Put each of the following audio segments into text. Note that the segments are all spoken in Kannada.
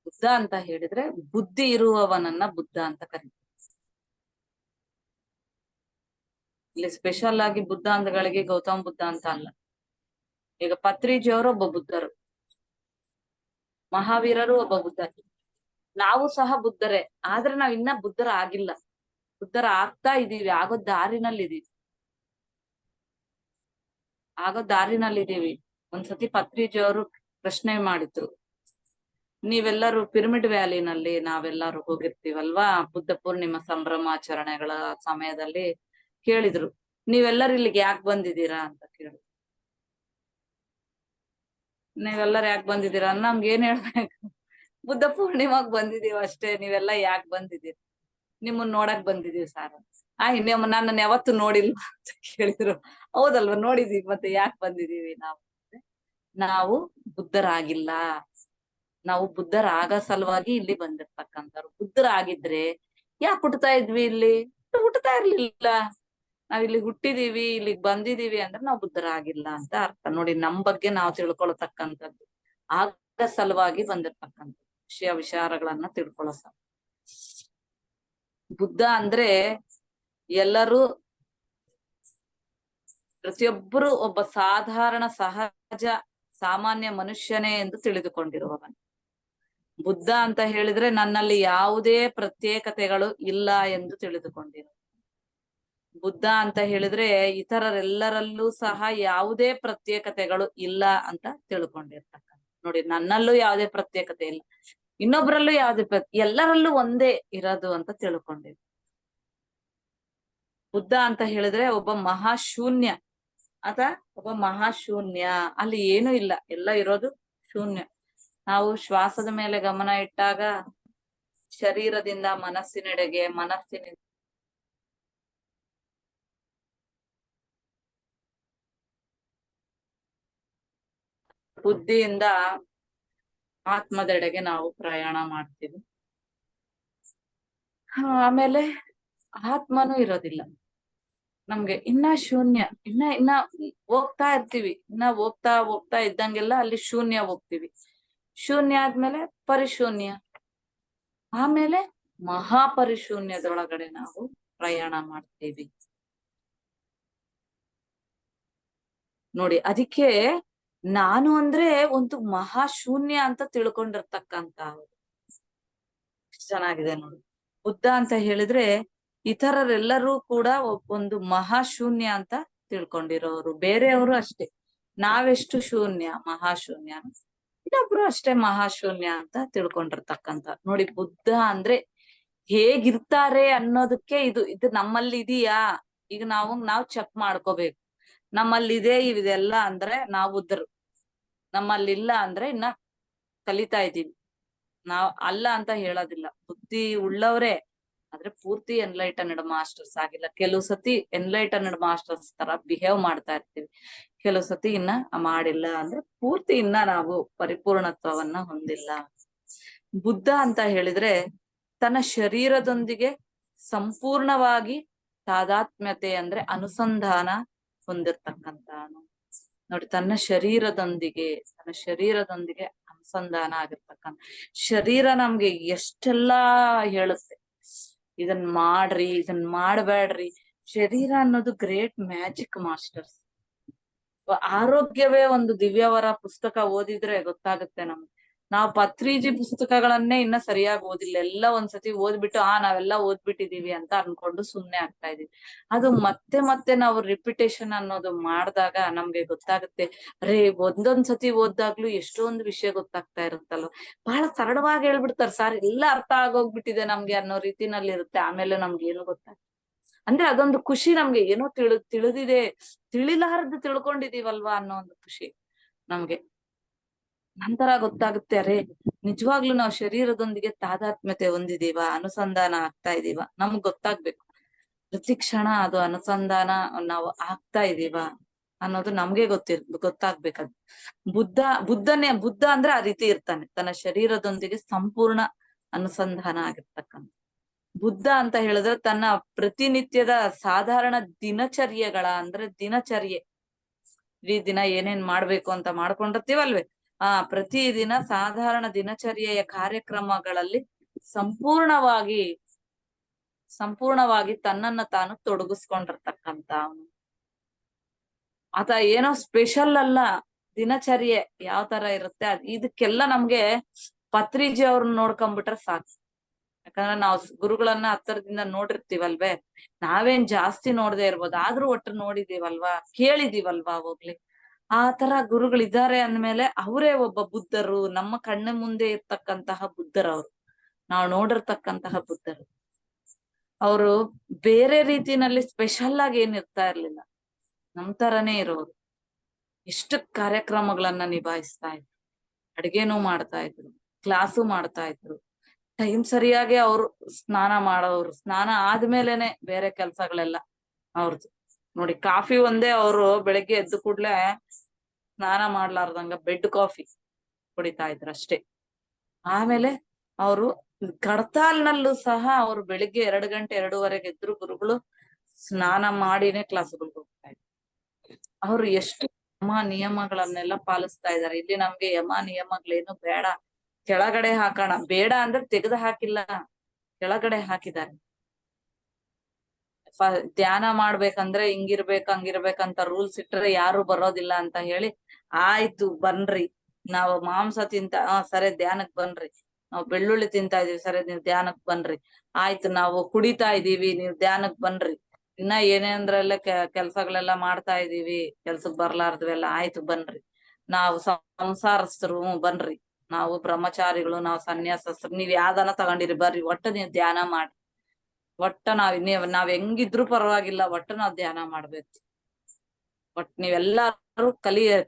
ಬುದ್ಧ ಅಂತ ಹೇಳಿದ್ರೆ ಬುದ್ಧಿ ಇರುವವನನ್ನ ಬುದ್ಧ ಅಂತ ಕರೀತಾರೆ. ಇಲ್ಲಿ ಸ್ಪೆಷಲ್ ಆಗಿ ಬುದ್ಧ ಅಂತಗಳಿಗೆ ಗೌತಮ ಬುದ್ಧ ಅಂತ ಅಲ್ಲ. ಈಗ ಪತ್ರಿಜಿಯವರು ಒಬ್ಬ ಬುದ್ಧರು, ಮಹಾವೀರರು ಒಬ್ಬ ಬುದ್ಧರು, ನಾವು ಸಹ ಬುದ್ಧರೇ. ಆದ್ರೆ ನಾವ್ ಇನ್ನ ಬುದ್ಧರ ಆಗಿಲ್ಲ, ಬುದ್ಧರ ಆಗ್ತಾ ಇದೀವಿ, ಆಗೋ ದಾರಿನಲ್ಲಿದೀವಿ, ಆಗೋ ದಾರಿನಲ್ಲಿದೀವಿ. ಒಂದ್ಸತಿ ಪತ್ರಿಜಿಯವರು ಪ್ರಶ್ನೆ ಮಾಡಿದ್ರು, ನೀವೆಲ್ಲರೂ ಪಿರಮಿಡ್ ವ್ಯಾಲಿನಲ್ಲಿ ನಾವೆಲ್ಲರೂ ಹೋಗಿರ್ತೀವಲ್ವಾ ಬುದ್ಧ ಪೂರ್ಣಿಮಾ ಸಂಭ್ರಮಾಚರಣೆಗಳ ಸಮಯದಲ್ಲಿ, ಕೇಳಿದ್ರು ನೀವೆಲ್ಲರೂ ಇಲ್ಲಿಗೆ ಯಾಕೆ ಬಂದಿದ್ದೀರಾ ಅಂತ ಕೇಳಿದ್ರು. ನೀವೆಲ್ಲರೂ ಯಾಕೆ ಬಂದಿದ್ದೀರಾ ನಮ್ಗೆ ಏನ್ ಹೇಳ್ಬೇಕು, ಬುದ್ಧ ಪೂರ್ಣಿಮಾಗ್ ಬಂದಿದೀವಿ ಅಷ್ಟೇ, ನೀವೆಲ್ಲ ಯಾಕೆ ಬಂದಿದ್ದೀರಿ, ನಿಮ್ಮನ್ನ ನೋಡಕ್ ಬಂದಿದೀವಿ ಸಾರ್. ನನ್ನನ್ನು ಯಾವತ್ತು ನೋಡಿಲ್ವಾ ಅಂತ ಕೇಳಿದ್ರು. ಹೌದಲ್ವಾ, ನೋಡಿದೀವಿ, ಮತ್ತೆ ಯಾಕೆ ಬಂದಿದೀವಿ ನಾವು ಬುದ್ಧರಾಗಿಲ್ಲ, ನಾವು ಬುದ್ಧರಾಗ ಸಲುವಾಗಿ ಇಲ್ಲಿ ಬಂದಿರ್ತಕ್ಕಂಥವ್ರು. ಬುದ್ಧರಾಗಿದ್ರೆ ಯಾಕೆ ಹುಟ್ಟತಾ ಇದ್ವಿ ಇಲ್ಲಿ, ಹುಟ್ಟತಾ ಇರ್ಲಿಲ್ಲ. ನಾವ್ ಇಲ್ಲಿ ಹುಟ್ಟಿದೀವಿ, ಇಲ್ಲಿಗ್ ಬಂದಿದೀವಿ ಅಂದ್ರೆ ನಾವು ಬುದ್ಧರಾಗಿಲ್ಲ ಅಂತ ಅರ್ಥ. ನೋಡಿ, ನಮ್ ಬಗ್ಗೆ ನಾವು ತಿಳ್ಕೊಳ್ತಕ್ಕಂಥದ್ದು, ಆಗ ಸಲುವಾಗಿ ಬಂದಿರ್ತಕ್ಕಂಥ ವಿಚಾರಗಳನ್ನ ತಿಳ್ಕೊಳ್ಳೋ ಸಲ. ಬುದ್ಧ ಅಂದ್ರೆ ಎಲ್ಲರೂ, ಪ್ರತಿಯೊಬ್ಬರು ಒಬ್ಬ ಸಾಧಾರಣ ಸಹಜ ಸಾಮಾನ್ಯ ಮನುಷ್ಯನೇ ಎಂದು ತಿಳಿದುಕೊಂಡಿರುವವನು. ಬುದ್ಧ ಅಂತ ಹೇಳಿದ್ರೆ ನನ್ನಲ್ಲಿ ಯಾವುದೇ ಪ್ರತ್ಯೇಕತೆಗಳು ಇಲ್ಲ ಎಂದು ತಿಳಿದುಕೊಂಡಿರು. ಬುದ್ಧ ಅಂತ ಹೇಳಿದ್ರೆ ಇತರರೆಲ್ಲರಲ್ಲೂ ಸಹ ಯಾವುದೇ ಪ್ರತ್ಯೇಕತೆಗಳು ಇಲ್ಲ ಅಂತ ತಿಳ್ಕೊಂಡಿರ್ತಕ್ಕಂಥ. ನೋಡಿ, ನನ್ನಲ್ಲೂ ಯಾವುದೇ ಪ್ರತ್ಯೇಕತೆ ಇಲ್ಲ, ಇನ್ನೊಬ್ರಲ್ಲೂ ಯಾವುದೇ ಎಲ್ಲರಲ್ಲೂ ಒಂದೇ ಇರೋದು ಅಂತ ತಿಳ್ಕೊಂಡಿರು. ಬುದ್ಧ ಅಂತ ಹೇಳಿದ್ರೆ ಒಬ್ಬ ಮಹಾಶೂನ್ಯ, ಒಬ್ಬ ಮಹಾಶೂನ್ಯ, ಅಲ್ಲಿ ಏನು ಇಲ್ಲ, ಎಲ್ಲ ಇರೋದು ಶೂನ್ಯ. ನಾವು ಶ್ವಾಸದ ಮೇಲೆ ಗಮನ ಇಟ್ಟಾಗ ಶರೀರದಿಂದ ಮನಸ್ಸಿನೆಡೆಗೆ, ಮನಸ್ಸಿನಿಂದ ಬುದ್ಧಿಯಿಂದ ಆತ್ಮದೆಡೆಗೆ ನಾವು ಪ್ರಯಾಣ ಮಾಡ್ತೀವಿ. ಆಮೇಲೆ ಆತ್ಮನೂ ಇರೋದಿಲ್ಲ ನಮ್ಗೆ, ಇನ್ನ ಶೂನ್ಯ, ಇನ್ನ ಹೋಗ್ತಾ ಇರ್ತೀವಿ, ಇನ್ನ ಹೋಗ್ತಾ ಇದ್ದಂಗೆಲ್ಲ ಅಲ್ಲಿ ಶೂನ್ಯ ಹೋಗ್ತೀವಿ. ಶೂನ್ಯ ಆದ್ಮೇಲೆ ಪರಿಶೂನ್ಯ, ಆಮೇಲೆ ಮಹಾಪರಿಶೂನ್ಯದೊಳಗಡೆ ನಾವು ಪ್ರಯಾಣ ಮಾಡ್ತೀವಿ. ನೋಡಿ, ಅದಕ್ಕೆ ನಾನು ಅಂದ್ರೆ ಒಂದು ಮಹಾಶೂನ್ಯ ಅಂತ ತಿಳ್ಕೊಂಡಿರ್ತಕ್ಕಂತ. ಚೆನ್ನಾಗಿದೆ ನೋಡಿ, ಬುದ್ಧ ಅಂತ ಹೇಳಿದ್ರೆ ಇತರರೆಲ್ಲರೂ ಕೂಡ ಒಂದು ಮಹಾಶೂನ್ಯ ಅಂತ ತಿಳ್ಕೊಂಡಿರೋರು. ಬೇರೆಯವರು ಅಷ್ಟೇ, ನಾವೆಷ್ಟು ಶೂನ್ಯ, ಮಹಾಶೂನ್ಯ, ಇನ್ನೊಬ್ರು ಅಷ್ಟೇ ಮಹಾಶೂನ್ಯ ಅಂತ ತಿಳ್ಕೊಂಡಿರ್ತಕ್ಕಂಥ. ನೋಡಿ, ಬುದ್ಧ ಅಂದ್ರೆ ಹೇಗಿರ್ತಾರೆ ಅನ್ನೋದಕ್ಕೆ ಇದು ನಮ್ಮಲ್ಲಿ ಇದೆಯಾ, ಈಗ ನಾವು ಚೆಕ್ ಮಾಡ್ಕೋಬೇಕು. ನಮ್ಮಲ್ಲಿ ಇದೆ ಇದೆಲ್ಲ ಅಂದ್ರೆ ನಾವು ಬುದ್ಧರು, ನಮ್ಮಲ್ಲಿ ಇಲ್ಲ ಅಂದ್ರೆ ಇನ್ನ ಕಲಿತಾ ಇದೀವಿ. ನಾವ್ ಅಲ್ಲ ಅಂತ ಹೇಳೋದಿಲ್ಲ, ಬುದ್ಧಿ ಉಳ್ಳವ್ರೆ, ಆದ್ರೆ ಪೂರ್ತಿ ಎನ್ಲೈಟನ್ಡ್ ಮಾಸ್ಟರ್ಸ್ ಆಗಿಲ್ಲ. ಕೆಲವು ಸತಿ ಎನ್ಲೈಟನ್ಡ್ ಮಾಸ್ಟರ್ಸ್ ತರ ಬಿಹೇವ್ ಮಾಡ್ತಾ ಇರ್ತೀವಿ, ಕೆಲವು ಸತಿ ಇನ್ನ ಮಾಡಿಲ್ಲ, ಅಂದ್ರೆ ಪೂರ್ತಿ ಇನ್ನ ನಾವು ಪರಿಪೂರ್ಣತ್ವವನ್ನ ಹೊಂದಿಲ್ಲ. ಬುದ್ಧ ಅಂತ ಹೇಳಿದ್ರೆ ತನ್ನ ಶರೀರದೊಂದಿಗೆ ಸಂಪೂರ್ಣವಾಗಿ ತಾದಾತ್ಮ್ಯತೆ ಅಂದ್ರೆ ಅನುಸಂಧಾನ ಹೊಂದಿರ್ತಕ್ಕಂತ. ನೋಡಿ, ತನ್ನ ಶರೀರದೊಂದಿಗೆ ಅನುಸಂಧಾನ ಆಗಿರ್ತಕ್ಕಂಥ. ಶರೀರ ನಮ್ಗೆ ಎಷ್ಟೆಲ್ಲಾ ಹೇಳುತ್ತೆ, ಇದನ್ ಮಾಡ್ರಿ, ಇದನ್ ಮಾಡ್ಬೇಡ್ರಿ. ಶರೀರ ಅನ್ನೋದು ಗ್ರೇಟ್ ಮ್ಯಾಜಿಕ್ ಮಾಸ್ಟರ್ಸ್. ಆರೋಗ್ಯವೇ ಒಂದು ದಿವ್ಯವರ ಪುಸ್ತಕ ಓದಿದ್ರೆ ಗೊತ್ತಾಗುತ್ತೆ ನಮ್ಗೆ. ನಾವು ಪತ್ರಿಜಿ ಪುಸ್ತಕಗಳನ್ನೇ ಇನ್ನ ಸರಿಯಾಗಿ ಓದಿಲ್ಲ, ಎಲ್ಲ ಒಂದ್ಸತಿ ಓದ್ಬಿಟ್ಟು ನಾವೆಲ್ಲ ಓದ್ಬಿಟ್ಟಿದೀವಿ ಅಂತ ಅನ್ಕೊಂಡು ಸುಮ್ನೆ ಆಗ್ತಾ ಇದೀವಿ. ಅದು ಮತ್ತೆ ಮತ್ತೆ ನಾವು ರಿಪಿಟೇಷನ್ ಅನ್ನೋದು ಮಾಡಿದಾಗ ನಮ್ಗೆ ಗೊತ್ತಾಗುತ್ತೆ, ಅರೇ ಒಂದೊಂದ್ ಸತಿ ಓದ್ದಾಗ್ಲೂ ಎಷ್ಟೊಂದು ವಿಷಯ ಗೊತ್ತಾಗ್ತಾ ಇರುತ್ತಲ್ವ. ಬಹಳ ಸರಳವಾಗಿ ಹೇಳ್ಬಿಡ್ತಾರೆ ಸರ್, ಎಲ್ಲ ಅರ್ಥ ಆಗೋಗ್ಬಿಟ್ಟಿದೆ ನಮ್ಗೆ ಅನ್ನೋ ರೀತಿನಲ್ಲಿ ಇರುತ್ತೆ. ಆಮೇಲೆ ನಮ್ಗೆ ಏನು ಗೊತ್ತಾಗ್ತದೆ ಅಂದ್ರೆ ಅದೊಂದು ಖುಷಿ, ನಮ್ಗೆ ಏನೋ ತಿಳಿದಿದೆ, ತಿಳಿಲಾರದ್ದು ತಿಳ್ಕೊಂಡಿದೀವಲ್ವಾ ಅನ್ನೋ ಒಂದು ಖುಷಿ ನಮ್ಗೆ. ನಂತರ ಗೊತ್ತಾಗುತ್ತೆ, ಅರೆ ನಿಜವಾಗ್ಲೂ ನಾವು ಶರೀರದೊಂದಿಗೆ ತಾದಾತ್ಮ್ಯತೆ ಹೊಂದಿದೀವ, ಅನುಸಂಧಾನ ಆಗ್ತಾ ಇದೀವ, ನಮ್ಗ್ ಗೊತ್ತಾಗ್ಬೇಕು. ಪ್ರತಿ ಕ್ಷಣ ಅದು ಅನುಸಂಧಾನ ನಾವು ಆಗ್ತಾ ಇದೀವ ಅನ್ನೋದು ನಮ್ಗೆ ಗೊತ್ತಾಗ್ಬೇಕದು. ಬುದ್ಧ ಅಂದ್ರೆ ಆ ರೀತಿ ಇರ್ತಾನೆ, ತನ್ನ ಶರೀರದೊಂದಿಗೆ ಸಂಪೂರ್ಣ ಅನುಸಂಧಾನ ಆಗಿರ್ತಕ್ಕಂಥ. ಬುದ್ಧ ಅಂತ ಹೇಳಿದ್ರೆ ತನ್ನ ಪ್ರತಿನಿತ್ಯದ ಸಾಧಾರಣ ದಿನಚರ್ಯೆ ಇಡೀ ದಿನ ಏನೇನ್ ಮಾಡ್ಬೇಕು ಅಂತ ಮಾಡ್ಕೊಂಡಿರ್ತೀವಲ್ವೇ ಪ್ರತಿದಿನ ಸಾಧಾರಣ ದಿನಚರ್ಯೆಯ ಕಾರ್ಯಕ್ರಮಗಳಲ್ಲಿ ಸಂಪೂರ್ಣವಾಗಿ ತನ್ನನ್ನ ತಾನು ತೊಡಗಿಸ್ಕೊಂಡಿರ್ತಕ್ಕಂತ ಆತ ಏನೋ ಸ್ಪೆಷಲ್ ಅಲ್ಲ. ದಿನಚರ್ಯೆ ಯಾವ ತರ ಇರುತ್ತೆ ಇದಕ್ಕೆಲ್ಲ ನಮ್ಗೆ ಪತ್ರಿಜಿ ಅವ್ರನ್ನ ನೋಡ್ಕೊಂಡ್ಬಿಟ್ರೆ ಸಾಕು. ಯಾಕಂದ್ರೆ ನಾವು ಗುರುಗಳನ್ನ ಹತ್ತಿರದಿಂದ ನೋಡಿರ್ತೀವಲ್ವೇ, ನಾವೇನ್ ಜಾಸ್ತಿ ನೋಡದೆ ಇರ್ಬೋದು, ಆದ್ರೂ ಒಟ್ಟು ನೋಡಿದೀವಲ್ವಾ, ಕೇಳಿದೀವಲ್ವಾ ಹೋಗ್ಲಿ. ಆ ತರ ಗುರುಗಳಿದ್ದಾರೆ ಅಂದ್ಮೇಲೆ ಅವರೇ ಒಬ್ಬ ಬುದ್ಧರು, ನಮ್ಮ ಕಣ್ಣ ಮುಂದೆ ಇರ್ತಕ್ಕಂತಹ ಬುದ್ಧರವ್ರು, ನಾವು ನೋಡಿರ್ತಕ್ಕಂತಹ ಬುದ್ಧರು. ಅವರು ಬೇರೆ ರೀತಿನಲ್ಲಿ ಸ್ಪೆಷಲ್ ಆಗಿ ಏನ್ ಇರ್ತಾ ಇರ್ಲಿಲ್ಲ, ನಮ್ ತರನೇ ಇರೋರು. ಎಷ್ಟು ಕಾರ್ಯಕ್ರಮಗಳನ್ನ ನಿಭಾಯಿಸ್ತಾ ಇದ್ರು, ಅಡ್ಗೆನೂ ಮಾಡ್ತಾ ಇದ್ರು, ಕ್ಲಾಸು ಮಾಡ್ತಾ ಇದ್ರು, ಟೈಮ್ ಸರಿಯಾಗಿ ಅವ್ರು ಸ್ನಾನ ಮಾಡೋರು, ಸ್ನಾನ ಆದ್ಮೇಲೆನೆ ಬೇರೆ ಕೆಲ್ಸಗಳೆಲ್ಲ ಅವ್ರದ್ದು. ನೋಡಿ, ಕಾಫಿ ಒಂದೇ ಅವರು ಬೆಳಿಗ್ಗೆ ಎದ್ದು ಕೂಡ್ಲೆ ಸ್ನಾನ ಮಾಡ್ಲಾರ್ದಂಗ ಬೆಡ್ ಕಾಫಿ ಕುಡಿತಾ ಇದ್ರು ಅಷ್ಟೇ. ಆಮೇಲೆ ಅವರು ಕಡ್ತಾಲ್ನಲ್ಲೂ ಸಹ ಅವ್ರು ಬೆಳಿಗ್ಗೆ 2 ಗಂಟೆ 2:30 ಎದ್ರು ಗುರುಗಳು ಸ್ನಾನ ಮಾಡಿನೇ ಕ್ಲಾಸ್ಗಳಿಗೆ ಹೋಗ್ತಾ ಇದ್ರು. ಅವ್ರು ಎಷ್ಟು ಯಮ ನಿಯಮಗಳನ್ನೆಲ್ಲ ಪಾಲಿಸ್ತಾ ಇದ್ದಾರೆ. ಇಲ್ಲಿ ನಮ್ಗೆ ಯಮ ನಿಯಮಗಳೇನು ಬೇಡ, ಕೆಳಗಡೆ ಹಾಕೋಣ, ಬೇಡ ಅಂದ್ರೆ ತೆಗೆದು ಹಾಕಿಲ್ಲ, ಕೆಳಗಡೆ ಹಾಕಿದ್ದಾರೆ. ಧ್ಯಾನ ಮಾಡ್ಬೇಕಂದ್ರೆ ಹಿಂಗಿರ್ಬೇಕು ಹಂಗಿರ್ಬೇಕಂತ ರೂಲ್ಸ್ ಇಟ್ರೆ ಯಾರು ಬರೋದಿಲ್ಲ ಅಂತ ಹೇಳಿ, ಆಯ್ತು ಬನ್ರಿ, ನಾವು ಮಾಂಸ ಸರಿ ಧ್ಯಾನಕ್ ಬನ್ರಿ, ನಾವು ಬೆಳ್ಳುಳ್ಳಿ ತಿಂತಾ ಇದೀವಿ, ಸರಿ ನೀವ್ ಧ್ಯಾನಕ್ ಬನ್ರಿ, ಆಯ್ತು ನಾವು ಕುಡಿತಾ ಇದೀವಿ, ನೀವ್ ಧ್ಯಾನಕ್ ಬನ್ರಿ, ಇನ್ನ ಏನೇಂದ್ರಲ್ಲ ಕೆಲ್ಸಗಳೆಲ್ಲ ಮಾಡ್ತಾ ಇದೀವಿ, ಕೆಲ್ಸಕ್ ಬರ್ಲಾರ್ದ್ವೆಲ್ಲ, ಆಯ್ತು ಬನ್ರಿ, ನಾವು ಸಂಸಾರಸ್ಥರು ಬನ್ರಿ, ನಾವು ಬ್ರಹ್ಮಚಾರಿಗಳು, ನಾವು ಸನ್ಯಾಸಸ್ಥರು, ನೀವ್ ಯಾವ್ದನ ತಗೊಂಡಿರಿ ಬರ್ರಿ, ಒಟ್ಟು ನೀವ್ ಧ್ಯಾನ ಮಾಡಿ, ಒಟ್ಟ ನಾವ್ ಹೆಂಗಿದ್ರು ಪರವಾಗಿಲ್ಲ, ಒಟ್ಟು ನಾವ್ ಧ್ಯಾನ ಮಾಡ್ಬೇಕು, ಒಟ್ ನೀವೆಲ್ಲಾರು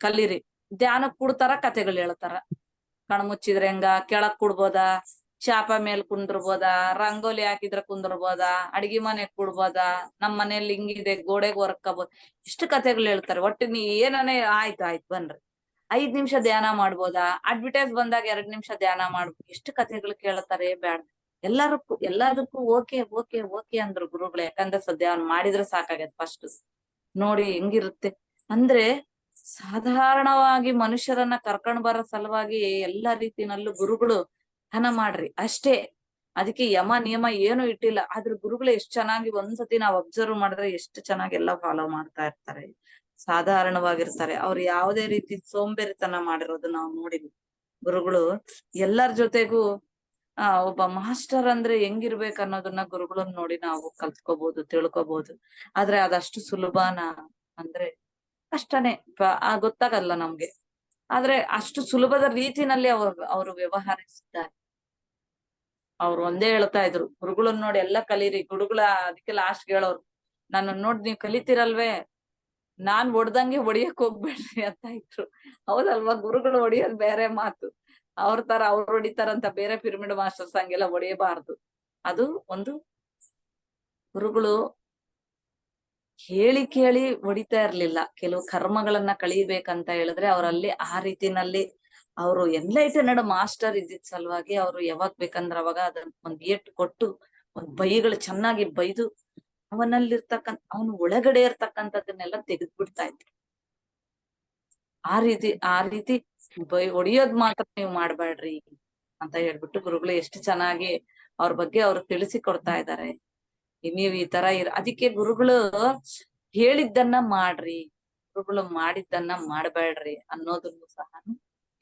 ಕಲೀರಿ. ಧ್ಯಾನಕ್ ಕೂಡ್ತಾರ, ಕತೆಗಳು ಹೇಳ್ತಾರ, ಕಣ್ಮುಚ್ಚಿದ್ರೆ ಹೆಂಗ, ಕೆಳಕ್ ಕೂಡ್ಬೋದಾ, ಚಾಪ ಮೇಲ್ ಕುಂದ್ರಬೋದಾ, ರಂಗೋಲಿ ಹಾಕಿದ್ರ ಕುಂದ್ರಬೋದಾ, ಅಡಿಗೆ ಮನೆ ಕೂಡ್ಬೋದಾ, ನಮ್ ಮನೇಲಿ ಹಿಂಗಿದೆ ಗೋಡೆಗೆ ಹೊರ್ಕಬೋದ್, ಇಷ್ಟು ಕತೆಗಳು ಹೇಳ್ತಾರೆ. ಒಟ್ಟು ನೀ ಏನನೇ ಆಯ್ತು ಬನ್ರಿ, 5 ನಿಮಿಷ ಧ್ಯಾನ ಮಾಡ್ಬೋದಾ, ಅಡ್ವರ್ಟೈಸ್ ಬಂದಾಗ 2 ನಿಮಿಷ ಧ್ಯಾನ ಮಾಡ್ಬೋದು, ಎಷ್ಟು ಕತೆಗಳು ಕೇಳ್ತಾರೆ. ಬೇಡ, ಎಲ್ಲದಕ್ಕೂ ಓಕೆ ಓಕೆ ಓಕೆ ಅಂದ್ರು ಗುರುಗಳು. ಯಾಕಂದ್ರೆ ಸದ್ಯ ಅವ್ನ್ ಮಾಡಿದ್ರೆ ಸಾಕಾಗತ್ತೆ ಫಸ್ಟ್ ನೋಡಿ ಹೆಂಗಿರುತ್ತೆ ಅಂದ್ರೆ. ಸಾಧಾರಣವಾಗಿ ಮನುಷ್ಯರನ್ನ ಕರ್ಕೊಂಡ್ ಬರೋ ಸಲುವಾಗಿ ಎಲ್ಲಾ ರೀತಿನಲ್ಲೂ ಗುರುಗಳು ಧ್ಯಾನ ಮಾಡ್ರಿ ಅಷ್ಟೇ. ಅದಕ್ಕೆ ಯಮ ನಿಯಮ ಏನು ಇಟ್ಟಿಲ್ಲ. ಆದ್ರೆ ಗುರುಗಳು ಎಷ್ಟ್ ಚೆನ್ನಾಗಿ ಒಂದ್ಸತಿ ನಾವ್ ಅಬ್ಸರ್ವ್ ಮಾಡಿದ್ರೆ ಎಷ್ಟು ಚೆನ್ನಾಗಿ ಎಲ್ಲ ಫಾಲೋ ಮಾಡ್ತಾ ಇರ್ತಾರೆ, ಸಾಧಾರಣವಾಗಿರ್ತಾರೆ. ಅವ್ರು ಯಾವುದೇ ರೀತಿ ಸೋಂಬೇರಿತನ ಮಾಡಿರೋದು ನಾವು ನೋಡಿದ್ವಿ. ಗುರುಗಳು ಎಲ್ಲರ ಜೊತೆಗೂ ಒಬ್ಬ ಮಾಸ್ಟರ್ ಅಂದ್ರೆ ಹೆಂಗಿರ್ಬೇಕು ಅನ್ನೋದನ್ನ ಗುರುಗಳನ್ನ ನೋಡಿ ನಾವು ಕಲ್ತ್ಕೋಬಹುದು, ತಿಳ್ಕೊಬಹುದು. ಆದ್ರೆ ಅದಷ್ಟು ಸುಲಭನ ಅಂದ್ರೆ ಕಷ್ಟನೇ, ಗೊತ್ತಾಗಲ್ಲ ನಮ್ಗೆ. ಆದ್ರೆ ಅಷ್ಟು ಸುಲಭದ ರೀತಿನಲ್ಲಿ ಅವರು ವ್ಯವಹರಿಸಿದ್ದಾರೆ. ಅವ್ರು ಒಂದೇ ಹೇಳ್ತಾ ಇದ್ರು, ಗುರುಗಳನ್ನ ನೋಡಿ ಎಲ್ಲ ಕಲೀರಿ. ಗುರುಗಳ ಅದಕ್ಕೆ ಲಾಸ್ಟ್ ಹೇಳೋರು, ನನ್ನ ನೋಡಿ ನೀವ್ ಕಲಿತಿರಲ್ವೇ, ನಾನ್ ಹೊಡ್ದಂಗೆ ಹೊಡಿಯಕ್ ಹೋಗ್ಬೇಡ್ರಿ ಅಂತ ಇದ್ರು. ಹೌದಲ್ವಾ, ಗುರುಗಳು ಹೊಡಿಯೋದ್ ಬೇರೆ ಮಾತು, ಅವ್ರ ತರ ಅವ್ರು ಹೊಡಿತಾರಂತ ಬೇರೆ ಪಿರಮಿಡ್ ಮಾಸ್ಟರ್ಸ್ ಹಂಗೆಲ್ಲ ಹೊಡಿಯಬಾರ್ದು. ಅದು ಒಂದು ಗುರುಗಳು ಕೇಳಿ ಹೊಡಿತಾ ಇರ್ಲಿಲ್ಲ. ಕೆಲವು ಕರ್ಮಗಳನ್ನ ಕಳೀಬೇಕಂತ ಹೇಳಿದ್ರೆ ಅವರಲ್ಲಿ ಆ ರೀತಿನಲ್ಲಿ ಅವರು ಎನ್ಲೈಟೆಡ್ ಮಾಸ್ಟರ್ ಇದ್ದಿದ್ ಸಲುವಾಗಿ ಅವ್ರು ಯಾವಾಗ ಬೇಕಂದ್ರ ಅವಾಗ ಅದನ್ನ ಒಂದ್ ಏಟ್ ಕೊಟ್ಟು, ಒಂದ್ ಬೈಗಳು ಚೆನ್ನಾಗಿ ಬೈದು, ಅವನು ಒಳಗಡೆ ಇರ್ತಕ್ಕಂಥದ್ದನ್ನೆಲ್ಲ ತೆಗೆದು ಬಿಡ್ತಾ ಇದ್ರು. ಆ ರೀತಿ ಹೊಡಿಯೋದ್ ಮಾತ್ರ ನೀವು ಮಾಡ್ಬೇಡ್ರಿ ಅಂತ ಹೇಳ್ಬಿಟ್ಟು ಗುರುಗಳು ಎಷ್ಟು ಚೆನ್ನಾಗಿ ಅವ್ರ ಬಗ್ಗೆ ಅವ್ರು ತಿಳಿಸಿ ಕೊಡ್ತಾ ಇದ್ದಾರೆ. ನೀವ್ ಈ ತರ ಅದಕ್ಕೆ ಗುರುಗಳು ಹೇಳಿದ್ದನ್ನ ಮಾಡ್ರಿ, ಗುರುಗಳು ಮಾಡಿದ್ದನ್ನ ಮಾಡ್ಬೇಡ್ರಿ ಅನ್ನೋದನ್ನು ಸಹ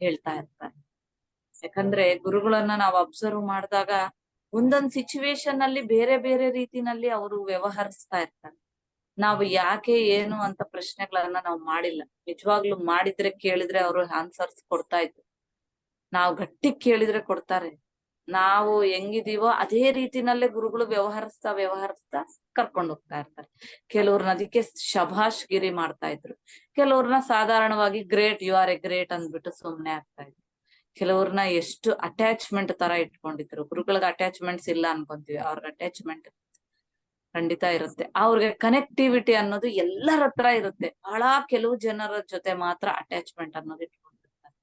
ಹೇಳ್ತಾ ಇರ್ತಾರೆ. ಯಾಕಂದ್ರೆ ಗುರುಗಳನ್ನ ನಾವು ಅಬ್ಸರ್ವ್ ಮಾಡಿದಾಗ ಒಂದೊಂದ್ ಸಿಚುವೇಶನ್ ಅಲ್ಲಿ ಬೇರೆ ಬೇರೆ ರೀತಿನಲ್ಲಿ ಅವರು ವ್ಯವಹರಿಸ್ತಾ ಇರ್ತಾರೆ. ನಾವು ಯಾಕೆ ಏನು ಅಂತ ಪ್ರಶ್ನೆಗಳನ್ನ ನಾವು ಮಾಡಿಲ್ಲ. ನಿಜವಾಗ್ಲೂ ಮಾಡಿದ್ರೆ ಕೇಳಿದ್ರೆ ಅವರು ಆನ್ಸರ್ಸ್ ಕೊಡ್ತಾ ಇದ್ರು. ನಾವು ಗಟ್ಟಿ ಕೇಳಿದ್ರೆ ಕೊಡ್ತಾರೆ. ನಾವು ಹೆಂಗಿದೀವೋ ಅದೇ ರೀತಿನಲ್ಲೇ ಗುರುಗಳು ವ್ಯವಹರಿಸ್ತಾ ಕರ್ಕೊಂಡು ಹೋಗ್ತಾ ಇರ್ತಾರೆ. ಕೆಲವ್ರನ್ನ ಅದಕ್ಕೆ ಶಭಾಷ್ ಗಿರಿ ಮಾಡ್ತಾ ಇದ್ರು, ಕೆಲವ್ರನ್ನ ಸಾಧಾರಣವಾಗಿ great, you are a great ಅಂದ್ಬಿಟ್ಟು ಸುಮ್ನೆ ಆಗ್ತಾ ಇದ್ರು. ಕೆಲವ್ರನ್ನ ಎಷ್ಟು ಅಟ್ಯಾಚ್ಮೆಂಟ್ ತರ ಇಟ್ಕೊಂಡಿದ್ರು. ಗುರುಗಳಿಗೆ ಅಟ್ಯಾಚ್ಮೆಂಟ್ಸ್ ಇಲ್ಲ ಅನ್ಕೊಂತೀವಿ, ಅವ್ರಿಗೆ ಅಟ್ಯಾಚ್ಮೆಂಟ್ ಖಂಡಿತ ಇರುತ್ತೆ. ಅವ್ರಿಗೆ ಕನೆಕ್ಟಿವಿಟಿ ಅನ್ನೋದು ಎಲ್ಲರ ಹತ್ರ ಇರುತ್ತೆ, ಬಹಳ ಕೆಲವು ಜನರ ಜೊತೆ ಮಾತ್ರ ಅಟ್ಯಾಚ್ಮೆಂಟ್ ಅನ್ನೋದು ಇಟ್ಕೊಂಡಿರ್ತಾರೆ.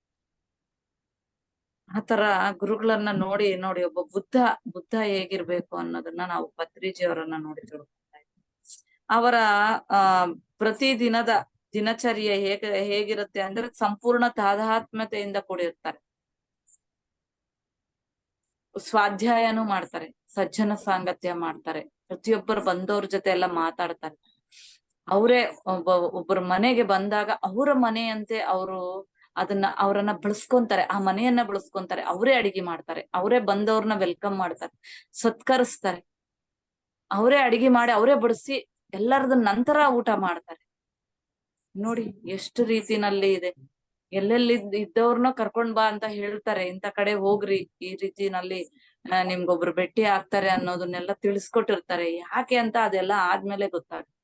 ಆತರ ಗುರುಗಳನ್ನ ನೋಡಿ ಒಬ್ಬ ಬುದ್ಧ ಹೇಗಿರ್ಬೇಕು ಅನ್ನೋದನ್ನ ನಾವು ಪತ್ರಿಜಿ ಅವರನ್ನ ನೋಡಿ ತಿಳ್ಕೊತಾ ಇದ್ವಿ. ಅವರ ಪ್ರತಿದಿನದ ದಿನಚರ್ಯೆ ಹೇಗಿರುತ್ತೆ ಅಂದ್ರೆ ಸಂಪೂರ್ಣ ತಾದಾತ್ಮ್ಯತೆಯಿಂದ ಕೂಡಿರ್ತಾರೆ. ಸ್ವಾಧ್ಯಾಯನೂ ಮಾಡ್ತಾರೆ, ಸಜ್ಜನ ಸಾಂಗತ್ಯ ಮಾಡ್ತಾರೆ, ಪ್ರತಿಯೊಬ್ಬರು ಬಂದವ್ರ ಜೊತೆ ಎಲ್ಲ ಮಾತಾಡ್ತಾರೆ. ಅವರೇ ಒಬ್ಬರ ಮನೆಗೆ ಬಂದಾಗ ಅವರ ಮನೆಯಂತೆ ಅವರು ಅವರನ್ನ ಬಳಸ್ಕೊಂತಾರೆ, ಆ ಮನೆಯನ್ನ ಬಳಸ್ಕೊಂತಾರೆ. ಅವರೇ ಅಡಿಗೆ ಮಾಡ್ತಾರೆ, ಅವರೇ ಬಂದವ್ರನ್ನ ವೆಲ್ಕಮ್ ಮಾಡ್ತಾರೆ, ಸತ್ಕರಿಸ್ತಾರೆ. ಅವರೇ ಅಡಿಗೆ ಮಾಡಿ ಅವರೇ ಬಡಿಸಿ ಎಲ್ಲರದ ನಂತರ ಊಟ ಮಾಡ್ತಾರೆ. ನೋಡಿ ಎಷ್ಟು ರೀತಿನಲ್ಲಿ ಇದೆ. ಎಲ್ಲೆಲ್ಲಿ ಇದ್ದವ್ರನ್ನ ಕರ್ಕೊಂಡ್ ಬಾ ಅಂತ ಹೇಳ್ತಾರೆ, ಇಂಥ ಕಡೆ ಹೋಗ್ರಿ, ಈ ರೀತಿನಲ್ಲಿ ನಿಮ್ಗೊಬ್ರು ಭೇಟಿ ಆಗ್ತಾರೆ ಅನ್ನೋದನ್ನೆಲ್ಲ ತಿಳಿಸ್ಕೊಟ್ಟಿರ್ತಾರೆ. ಯಾಕೆ ಅಂತ ಅದೆಲ್ಲ ಆದ್ಮೇಲೆ ಗೊತ್ತಾಗುತ್ತೆ.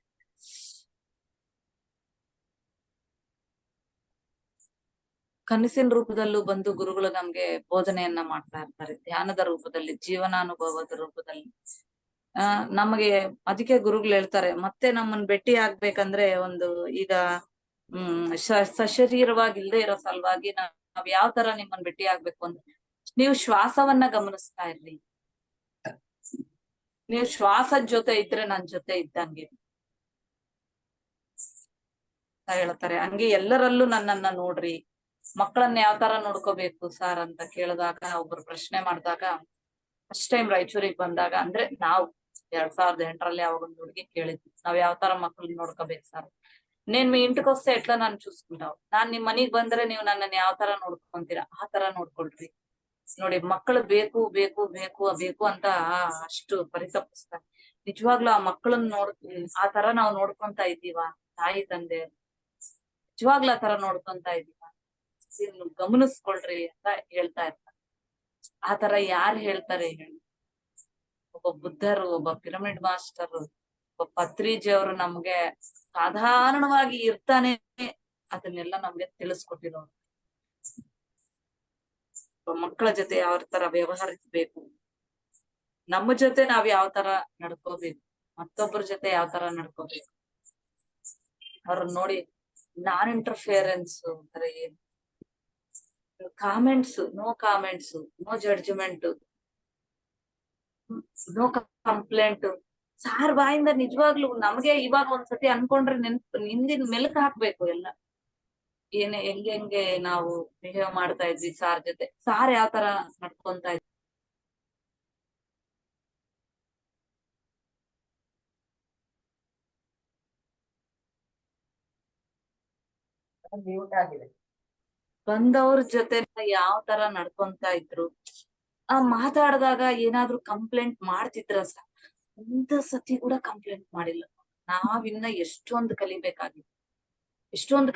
ಕನಸಿನ ರೂಪದಲ್ಲೂ ಬಂದು ಗುರುಗಳು ನಮ್ಗೆ ಬೋಧನೆಯನ್ನ ಮಾಡ್ತಾ ಇರ್ತಾರೆ, ಧ್ಯಾನದ ರೂಪದಲ್ಲಿ, ಜೀವನಾನುಭವದ ರೂಪದಲ್ಲಿ. ನಮಗೆ ಅದಕ್ಕೆ ಗುರುಗಳು ಹೇಳ್ತಾರೆ, ಮತ್ತೆ ನಮ್ಮನ್ ಭೇಟಿ ಆಗ್ಬೇಕಂದ್ರೆ ಒಂದು ಈಗ ಸಶರೀರವಾಗಿ ಇಲ್ಲದೆ ಇರೋ ಸಲುವಾಗಿ ನಾವ್ ಯಾವ ತರ ನಿಮ್ಮನ್ ಭೇಟಿ ಆಗ್ಬೇಕು ಅಂದ್ರೆ, ನೀವು ಶ್ವಾಸವನ್ನ ಗಮನಿಸ್ತಾ ಇರ್ರಿ. ನೀವು ಶ್ವಾಸದ ಜೊತೆ ಇದ್ರೆ ನನ್ ಜೊತೆ ಇದ್ದಂಗೆ ಹೇಳ್ತಾರೆ. ಹಂಗೆ ಎಲ್ಲರಲ್ಲೂ ನನ್ನನ್ನ ನೋಡ್ರಿ. ಮಕ್ಕಳನ್ನ ಯಾವ ತರ ನೋಡ್ಕೋಬೇಕು ಸಾರ್ ಅಂತ ಕೇಳಿದಾಗ, ಒಬ್ರು ಪ್ರಶ್ನೆ ಮಾಡಿದಾಗ, ಫಸ್ಟ್ ಟೈಮ್ ರಾಯಚೂರಿಗೆ ಬಂದಾಗ, ಅಂದ್ರೆ ನಾವು 2008 ಅವಾಗೊಂದು ಹುಡುಗಿ ಕೇಳಿದ್ವಿ, ನಾವ್ ಯಾವ ತರ ಮಕ್ಳನ್ನ ನೋಡ್ಕೋಬೇಕು ಸರ್. నేను మీ ఇంటికి వస్తే ఎట్లా నన్ను చూసుకుంటావు, ನಾನ್ ನಿಮ್ ಮನಿಗ್ ಬಂದ್ರೆ ನೀವು ನನ್ನನ್ನ ಯಾವ ತರ ನೋಡ್ಕೊಂತೀರಾ ಆ ತರ ನೋಡ್ಕೊಳ್ರಿ. ನೋಡಿ, ಮಕ್ಕಳು ಬೇಕು ಬೇಕು ಬೇಕು ಬೇಕು ಅಂತ ಅಷ್ಟು ಪರಿತಪಿಸ್ತಾರೆ. ನಿಜವಾಗ್ಲೂ ಆ ಮಕ್ಕಳನ್ನ ಆ ತರ ನಾವ್ ನೋಡ್ಕೊಂತ ಇದ್ದೀವ? ತಾಯಿ ತಂದೆ ನಿಜವಾಗ್ಲೂ ಆ ತರ ನೋಡ್ಕೊಂತ ಇದ್ದೀವ? ಗಮನಿಸ್ಕೊಳ್ರಿ ಅಂತ ಹೇಳ್ತಾ ಇರ್ತಾರೆ. ಆ ತರ ಯಾರು ಹೇಳ್ತಾರೆ ಹೇಳಿ? ಒಬ್ಬ ಬುದ್ಧರು, ಒಬ್ಬ ಪಿರಮಿಡ್ ಮಾಸ್ಟರ್, ಒಬ್ಬ ಪತ್ರಿಜಿ ಅವರು ನಮ್ಗೆ ಸಾಧಾರಣವಾಗಿ ಇರ್ತಾನೆ ಅದನ್ನೆಲ್ಲ ನಮ್ಗೆ ತಿಳಿಸ್ಕೊಟ್ಟಿರೋರು. ಮಕ್ಕಳ ಜೊತೆ ಯಾವ ತರ ವ್ಯವಹರಿಸ್ಬೇಕು, ನಮ್ಮ ಜೊತೆ ನಾವ್ ಯಾವ ತರ ನಡ್ಕೋಬೇಕು, ಮತ್ತೊಬ್ಬರ ಜೊತೆ ಯಾವ ತರ ನಡ್ಕೋಬೇಕು, ಅವ್ರನ್ನ ನೋಡಿ ನಾನ್ ಇಂಟರ್ಫಿಯರೆನ್ಸ್ ಅಂದ್ರೆ ಏನು, comments, no comments, no judgement, no complaint. Sir ಬಾಯಿಂದ ನಿಜವಾಗ್ಲು ನಮ್ಗೆ ಇವಾಗ ಒಂದ್ಸತಿ ಅನ್ಕೊಂಡ್ರೆ ಹಿಂದಿನ ಮೆಲುಕು ಹಾಕ್ಬೇಕು ಎಲ್ಲ. ಹೆಂಗೆ ನಾವು ಬಿಹೇವ್ ಮಾಡ್ತಾ ಇದ್ವಿ ಸಾರ್ ಜೊತೆ, ಸಾರ್ ಯಾವ ತರ ನಡ್ಕೊಂತ ಇದ್ವಿ. ಬಂದವ್ರ ಜೊತೆ ಯಾವ ತರ ನಡ್ಕೊಂತ ಇದ್ರು, ಮಾತಾಡಿದಾಗ ಏನಾದ್ರು ಕಂಪ್ಲೇಂಟ್ ಮಾಡ್ತಿದ್ರ ಸರ್? ಒಂದ್ ಸತಿ ಕೂಡ ಕಂಪ್ಲೇಂಟ್ ಮಾಡಿಲ್ಲ. ನಾವಿನ್ನ ಎಷ್ಟೊಂದು ಕಲಿಬೇಕಾಗಿದೆ, ಎಷ್ಟೊಂದು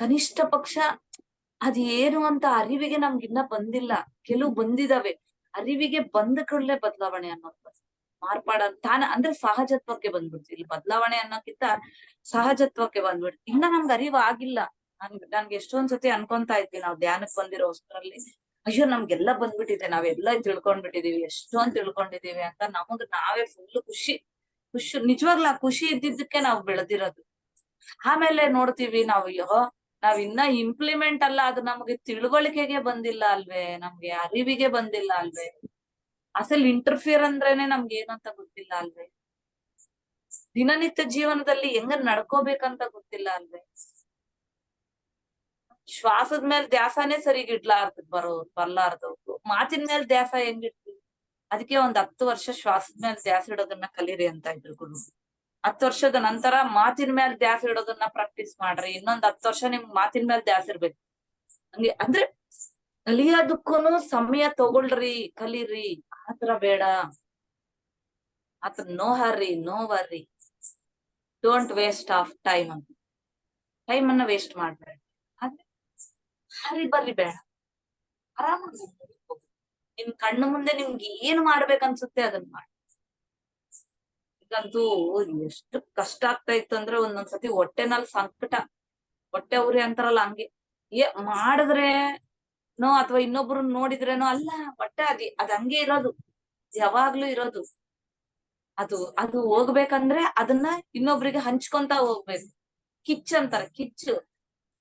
ಕನಿಷ್ಠ ಪಕ್ಷ ಅದ್ ಏನು ಅಂತ ಅರಿವಿಗೆ ನಮ್ಗಿನ್ನ ಬಂದಿಲ್ಲ. ಕೆಲವು ಬಂದಿದಾವೆ, ಅರಿವಿಗೆ ಬಂದ ಕೂಡಲೇ ಬದಲಾವಣೆ ಅನ್ನೋದು ಮಾರ್ಪಾಡ ಅಂದ್ರೆ ಸಹಜತ್ವಕ್ಕೆ ಬಂದ್ಬಿಡ್ತು. ಇಲ್ಲಿ ಬದಲಾವಣೆ ಅನ್ನೋಕ್ಕಿಂತ ಸಹಜತ್ವಕ್ಕೆ ಬಂದ್ಬಿಡ್ತು. ಇನ್ನ ನಮ್ಗೆ ಅರಿವು ಆಗಿಲ್ಲ. ನನ್ಗೆ ಎಷ್ಟೊಂದ್ ಸತಿ ಅನ್ಕೊಂತಾ ಇದ್ವಿ, ನಾವು ಧ್ಯಾನಕ್ ಬಂದಿರೋ ಅಷ್ಟರಲ್ಲಿ, ಅಯ್ಯೋ ನಮ್ಗೆಲ್ಲ ಬಂದ್ಬಿಟ್ಟಿದೆ, ನಾವೆಲ್ಲ ತಿಳ್ಕೊಂಡ್ಬಿಟ್ಟಿದೀವಿ, ಎಷ್ಟೊಂದ್ ತಿಳ್ಕೊಂಡಿದೀವಿ ಅಂತ ನಮಗ್ ನಾವೇ ಫುಲ್ ಖುಷಿ. ನಿಜವಾಗ್ಲೂ ಆ ಖುಷಿ ಇದ್ದಿದ್ದಕ್ಕೆ ನಾವು ಬೆಳೆದಿರೋದು. ಆಮೇಲೆ ನೋಡ್ತೀವಿ ನಾವ್ ಇನ್ನ ಇಂಪ್ಲಿಮೆಂಟ್ ಅಲ್ಲ, ಅದು ನಮ್ಗೆ ತಿಳುವಳಿಕೆಗೆ ಬಂದಿಲ್ಲ ಅಲ್ವೇ, ನಮ್ಗೆ ಅರಿವಿಗೆ ಬಂದಿಲ್ಲ ಅಲ್ವೇ, ಅಸಲ್ ಇಂಟರ್ಫಿಯರ್ ಅಂದ್ರೇನೆ ನಮ್ಗೆ ಏನಂತ ಗೊತ್ತಿಲ್ಲ ಅಲ್ವೇ, ದಿನನಿತ್ಯ ಜೀವನದಲ್ಲಿ ಹೆಂಗ ನಡ್ಕೋಬೇಕಂತ ಗೊತ್ತಿಲ್ಲ ಅಲ್ವೇ, ಶ್ವಾಸದ ಮೇಲೆ ಧ್ಯಾಸನೇ ಸರಿಗ್ ಬರ್ಲಾರ್ದವ್ರು ಮಾತಿನ ಮೇಲೆ ಧ್ಯಾಸ ಹೆಂಗಿಡ್ತೀವಿ? ಅದಕ್ಕೆ 10 ವರ್ಷ ಶ್ವಾಸದ ಮೇಲೆ ಧ್ಯಾಸ ಇಡೋದನ್ನ ಕಲೀರಿ ಅಂತ ಇದ್ರು ಗುರು. 10 ವರ್ಷದ ನಂತರ ಮಾತಿನ ಮೇಲೆ ಧ್ಯಾಸ ಇಡೋದನ್ನ ಪ್ರಾಕ್ಟೀಸ್ ಮಾಡ್ರಿ. ಇನ್ನೊಂದ್ 10 ವರ್ಷ ನಿಮ್ಗ್ ಮಾತಿನ ಮೇಲೆ ಧ್ಯಾಸ ಇರ್ಬೇಕು. ಹಂಗೆ ಅಂದ್ರೆ ಕಲಿಯೋದಕ್ಕೂನು ಸಮಯ ತಗೊಳ್ರಿ, ಕಲೀರಿ. ಆತರ ಬೇಡ, ಆತರ no hurry, no worry, don't waste of time ಅಂತ. ಟೈಮ್ ಅನ್ನ ವೇಸ್ಟ್ ಮಾಡ್ಬೇಡಿ. ಆದ್ರೆ ಹರಿ ಬರ್ರಿ ಬೇಡ, ಆರಾಮಾಗಿ ನಿಮ್ ಕಣ್ಣು ಮುಂದೆ ನಿಮ್ಗೆ ಏನ್ ಮಾಡ್ಬೇಕನ್ಸುತ್ತೆ ಅದನ್ನ ಮಾಡಿ. ಈಗಂತೂ ಎಷ್ಟು ಕಷ್ಟ ಆಗ್ತಾ ಇತ್ತು ಅಂದ್ರೆ, ಒಂದೊಂದ್ಸತಿ ಹೊಟ್ಟೆನಲ್ಲಿ ಸಂಕಟ, ಹೊಟ್ಟೆ ಉರಿ ಅಂತಾರಲ್ಲ ಹಂಗೆ. ಮಾಡಿದ್ರೇನೋ ಅಥವಾ ಇನ್ನೊಬ್ರು ನೋಡಿದ್ರೇನೋ ಅಲ್ಲ, ಹೊಟ್ಟೆ ಅದ್ ಹಂಗೆ ಇರೋದು, ಯಾವಾಗ್ಲೂ ಇರೋದು. ಅದು ಹೋಗ್ಬೇಕಂದ್ರೆ ಅದನ್ನ ಇನ್ನೊಬ್ರಿಗೆ ಹಂಚ್ಕೊಂತ ಹೋಗ್ಬೇಕು. ಕಿಚ್ಚು ಅಂತಾರೆ,